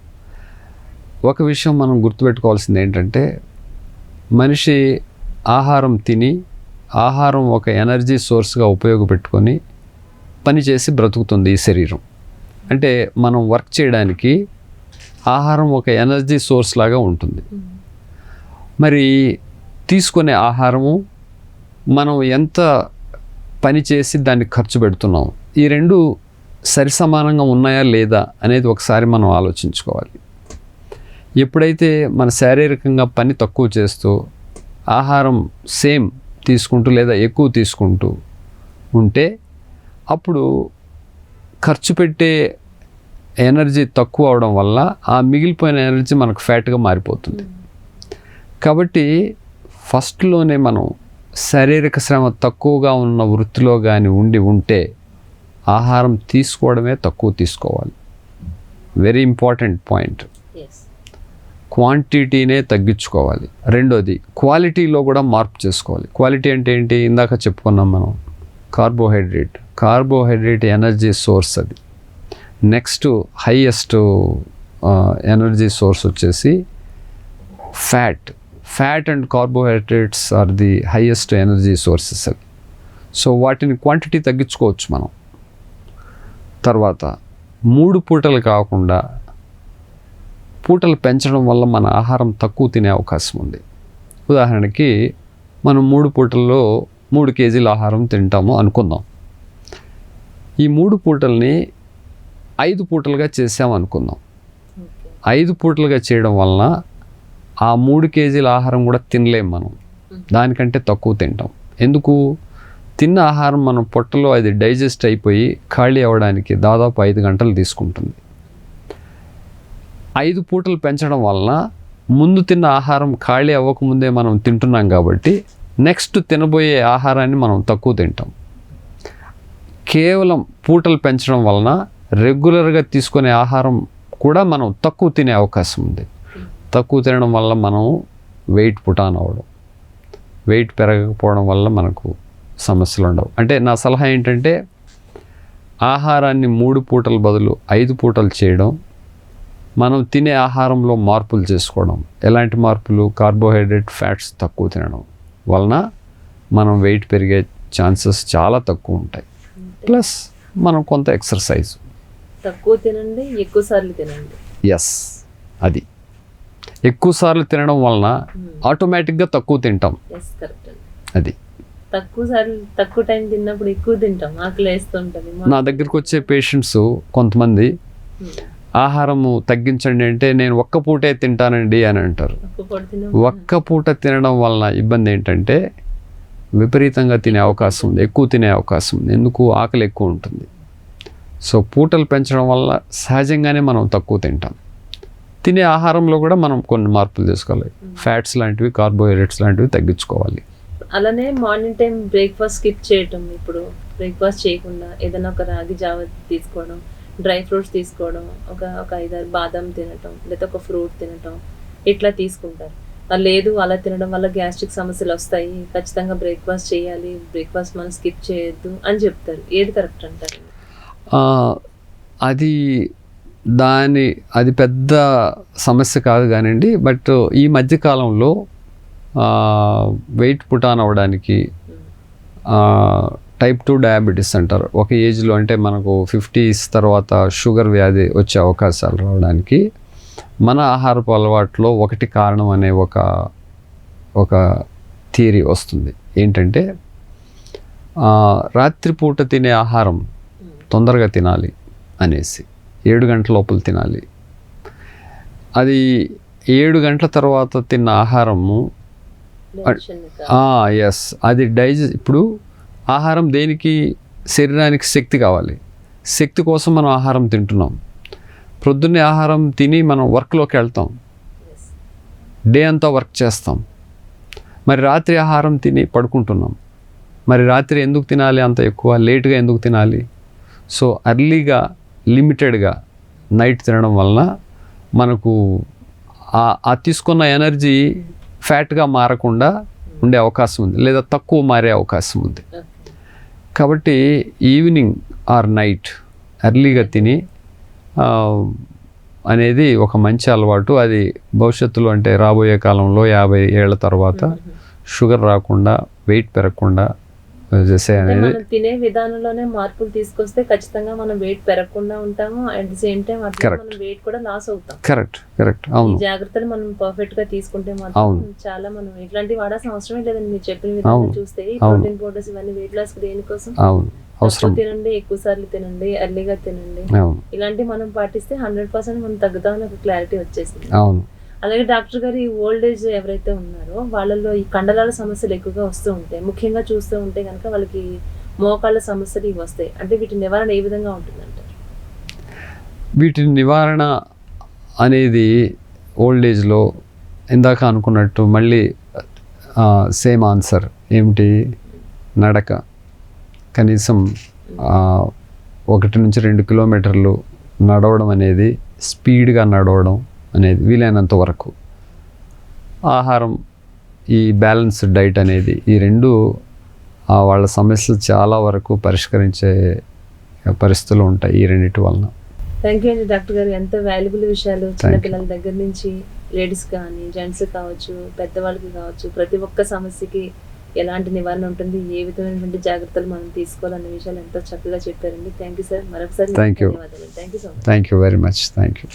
ఒక విషయం మనం గుర్తుపెట్టుకోవాల్సింది ఏంటంటే, మనిషి ఆహారం తిని, ఆహారం ఒక ఎనర్జీ సోర్స్గా ఉపయోగపెట్టుకొని పనిచేసి బ్రతుకుతుంది ఈ శరీరం. అంటే మనం వర్క్ చేయడానికి ఆహారం ఒక ఎనర్జీ సోర్స్ లాగా ఉంటుంది. మరి తీసుకునే ఆహారము మనం ఎంత పని చేసి దాన్ని ఖర్చు పెడుతున్నాం, ఈ రెండు సరిసమానంగా ఉన్నాయా లేదా అనేది ఒకసారి మనం ఆలోచించుకోవాలి. ఎప్పుడైతే మన శారీరకంగా పని తక్కువ చేస్తూ ఆహారం సేమ్ తీసుకుంటూ లేదా ఎక్కువ తీసుకుంటూ ఉంటే, అప్పుడు ఖర్చు పెట్టే ఎనర్జీ తక్కువ అవడం వల్ల ఆ మిగిలిపోయిన ఎనర్జీ మనకు ఫ్యాట్గా మారిపోతుంది. కాబట్టి ఫస్ట్లోనే మనం శారీరక శ్రమ తక్కువగా ఉన్న వృత్తిలో కానీ ఉంటే ఆహారం తీసుకోవడమే తక్కువ తీసుకోవాలి. Very important point. క్వాంటిటీనే తగ్గించుకోవాలి. రెండోది, క్వాలిటీలో కూడా మార్పు చేసుకోవాలి. క్వాలిటీ అంటే ఏంటి? ఇందాక చెప్పుకున్నాం మనం, కార్బోహైడ్రేట్ ఎనర్జీ సోర్స్ అది. నెక్స్ట్ హైయెస్ట్ ఎనర్జీ సోర్స్ వచ్చేసి fat and carbohydrates are the highest energy sources అది. సో వాటిని క్వాంటిటీ తగ్గించుకోవచ్చు మనం. తర్వాత 3 పూటలు కాకుండా పూటలు పెంచడం వల్ల మన ఆహారం తక్కువ తినే అవకాశం ఉంది. ఉదాహరణకి మనం 3 పూటల్లో 3 కేజీల ఆహారం తింటాము అనుకుందాం. ఈ 3 పూటల్ని 5 పూటలుగా చేసాము అనుకుందాం. 5 పూటలుగా చేయడం వలన ఆ 3 కేజీల ఆహారం కూడా తినలేం మనం, దానికంటే తక్కువ తింటాం. ఎందుకు? తిన్న ఆహారం మన పొట్టలో అది డైజెస్ట్ అయిపోయి ఖాళీ అవ్వడానికి దాదాపు 5 గంటలు తీసుకుంటుంది. 5 పూటలు పెంచడం వలన ముందు తిన్న ఆహారం ఖాళీ అవ్వకముందే మనం తింటున్నాం కాబట్టి నెక్స్ట్ తినబోయే ఆహారాన్ని మనం తక్కువ తింటాం. కేవలం పూటలు పెంచడం వలన రెగ్యులర్గా తీసుకునే ఆహారం కూడా మనం తక్కువ తినే అవకాశం ఉంది. తక్కువ తినడం వల్ల మనం వెయిట్ పుటాన్ అవ్వడం, వెయిట్ పెరగకపోవడం వల్ల మనకు సమస్యలు ఉండవు. అంటే నా సలహా ఏంటంటే, ఆహారాన్ని 3 పూటల బదులు 5 పూటలు చేయడం మనం తినే ఆహారంలో మార్పులు చేసుకోవడం. ఎలాంటి మార్పులు? కార్బోహైడ్రేట్, ఫ్యాట్స్ తక్కువ తినడం వలన మనం వెయిట్ పెరిగే ఛాన్సెస్ చాలా తక్కువ ఉంటాయి. ప్లస్ మనం కొంత ఎక్సర్సైజ్. తక్కువ తినండి, ఎక్కువ సార్లు తినండి. ఎస్, అది ఎక్కువ సార్లు తినడం వలన ఆటోమేటిక్గా తక్కువ తింటాం. ఎస్, కరెక్ట్ అండి. అది తక్కువ సార్లు తక్కువ టైం తిన్నప్పుడు ఎక్కువ తింటాం, ఆకలి వేస్తుంటుంది. నా దగ్గరికి వచ్చే పేషెంట్స్ కొంతమంది ఆహారము తగ్గించండి అంటే నేను ఒక్క పూటే తింటానండి అని అంటారు. ఒక్క పూట తినడం వలన ఇబ్బంది ఏంటంటే విపరీతంగా తినే అవకాశం ఉంది, ఎక్కువ తినే అవకాశం ఉంది. ఎందుకు? ఆకలి ఎక్కువ ఉంటుంది. సో పూటలు పెంచడం వల్ల సహజంగానే మనం తక్కువ తింటాం. తినే ఆహారంలో కూడా మనం కొన్ని మార్పులు తీసుకోవాలి. ఫ్యాట్స్ లాంటివి, కార్బోహైడ్రేట్స్ లాంటివి తగ్గించుకోవాలి. అలానే మార్నింగ్ టైం బ్రేక్ఫాస్ట్ స్కిప్ చేయటం. ఇప్పుడు బ్రేక్ఫాస్ట్ చేయకుండా ఏదైనా ఒక రాగి జావ తీసుకోవడం, డ్రై ఫ్రూట్స్ తీసుకోవడం, ఒక 5-6 బాదం తినటం, లేదా ఒక ఫ్రూట్ తినటం, ఇట్లా తీసుకుంటారు. లేదు, అలా తినడం వల్ల గ్యాస్ట్రిక్ సమస్యలు వస్తాయి, ఖచ్చితంగా బ్రేక్ఫాస్ట్ చేయాలి, బ్రేక్ఫాస్ట్ మనం స్కిప్ చేయొద్దు అని చెప్తారు. ఏది కరెక్ట్ అంటారు? అది పెద్ద సమస్య కాదు కానివ్వండి. బట్ ఈ మధ్యకాలంలో వెయిట్ పుటాన్ అవ్వడానికి టైప్ 2 డయాబెటీస్ అంటారు. ఒక ఏజ్లో అంటే మనకు 50s తర్వాత షుగర్ వ్యాధి వచ్చే అవకాశాలు రావడానికి మన ఆహారపు అలవాట్లో ఒకటి కారణం అనే ఒక థియరీ వస్తుంది. ఏంటంటే రాత్రిపూట తినే ఆహారం తొందరగా తినాలి అనేసి, 7 గంటల లోపల తినాలి. అది 7 గంటల తర్వాత తిన్న ఆహారము ఎస్, అది ఇప్పుడు ఆహారం దేనికి? శరీరానికి శక్తి కావాలి. శక్తి కోసం మనం ఆహారం తింటున్నాం. ప్రొద్దున్నే ఆహారం తిని మనం వర్క్లోకి వెళ్తాం, డే అంతా వర్క్ చేస్తాం. మరి రాత్రి ఆహారం తిని పడుకుంటున్నాం. మరి రాత్రి ఎందుకు తినాలి అంత ఎక్కువ? లేట్గా ఎందుకు తినాలి? సో అర్లీగా, లిమిటెడ్గా నైట్ తినడం వలన మనకు ఆ తీసుకున్న ఎనర్జీ ఫ్యాట్గా మారకుండా ఉండే అవకాశం ఉంది, లేదా తక్కువ మారే అవకాశం ఉంది. కాబట్టి ఈవినింగ్ ఆర్ నైట్ ఎర్లీగా తిని అనేది ఒక మంచి అలవాటు. అది భవిష్యత్తులో అంటే రాబోయే కాలంలో 50 ఏళ్ల తర్వాత షుగర్ రాకుండా, వెయిట్ పెరగకుండా చేసే అనేది. మనం తినే విధానంలోనే మార్పులు తీసుకొస్తే ఖచ్చితంగా మనం వెయిట్ పెరగకుండా ఉంటాము. అట్ ది సేమ్ టైం మనం వెయిట్ కూడా లాస్ అవుతాం. కరెక్ట్. అవును. ఈ జాగ్రత్తలు మనం పర్ఫెక్ట్ గా తీసుకుంటే మాత్రం చాలా మనం ఇట్లాంటివి వాడాల్సిన అవసరమే లేదండి. మీరు చెప్పిన విధంగా చూస్తే ప్రోటీన్ పౌడర్స్ ఇవన్నీ వెయిట్ లాస్ దేనికోసం? అవసరం. తినండి, ఎక్కువ సార్లు తినండి, ఎర్లీగా తినండి, ఇలాంటివి మనం పాటిస్తే 100% మనం తగ్గుతామని ఒక క్లారిటీ వచ్చేసింది. అవును. అలాగే డాక్టర్ గారు, ఈ ఓల్డ్ ఏజ్ ఎవరైతే ఉన్నారో వాళ్ళలో ఈ కండరాల సమస్యలు ఎక్కువగా వస్తూ ఉంటాయి. ముఖ్యంగా చూస్తూ ఉంటే కనుక వాళ్ళకి మోకాళ్ళ సమస్యలు ఇవి వస్తాయి. అంటే వీటి నివారణ ఏ విధంగా ఉంటుందంటారు? వీటి నివారణ అనేది ఓల్డ్ ఏజ్లో ఇందాక అనుకున్నట్టు మళ్ళీ సేమ్ ఆన్సర్ ఏమిటి? నడక. కనీసం 1 నుంచి 2 కిలోమీటర్లు నడవడం అనేది, స్పీడ్గా నడవడం అనేది వీలైనంత వరకు. ఆహారం, ఈ బ్యాలెన్స్డ్ డైట్ అనేది, ఈ రెండు వాళ్ళ సమస్యలు చాలా వరకు పరిష్కరించే పరిస్థితులు ఉంటాయి ఈ రెండింటి వలన. థ్యాంక్ యూ అండి డాక్టర్ గారు. ఎంత వాల్యుబుల్ విషయాలు చిన్నపిల్లల దగ్గర నుంచి లేడీస్ కానీ, జెంట్స్ కావచ్చు, పెద్దవాళ్ళకి కావచ్చు, ప్రతి ఒక్క సమస్యకి ఎలాంటి నివారణ ఉంటుంది, ఏ విధమైనటువంటి జాగ్రత్తలు మనం తీసుకోవాలనే విషయాలు ఎంతో చక్కగా చెప్పారండి. Thank you sir. మరొకసారి థ్యాంక్ యూ. ధన్యవాదాలు. Thank you so much. Thank you very much. Thank you.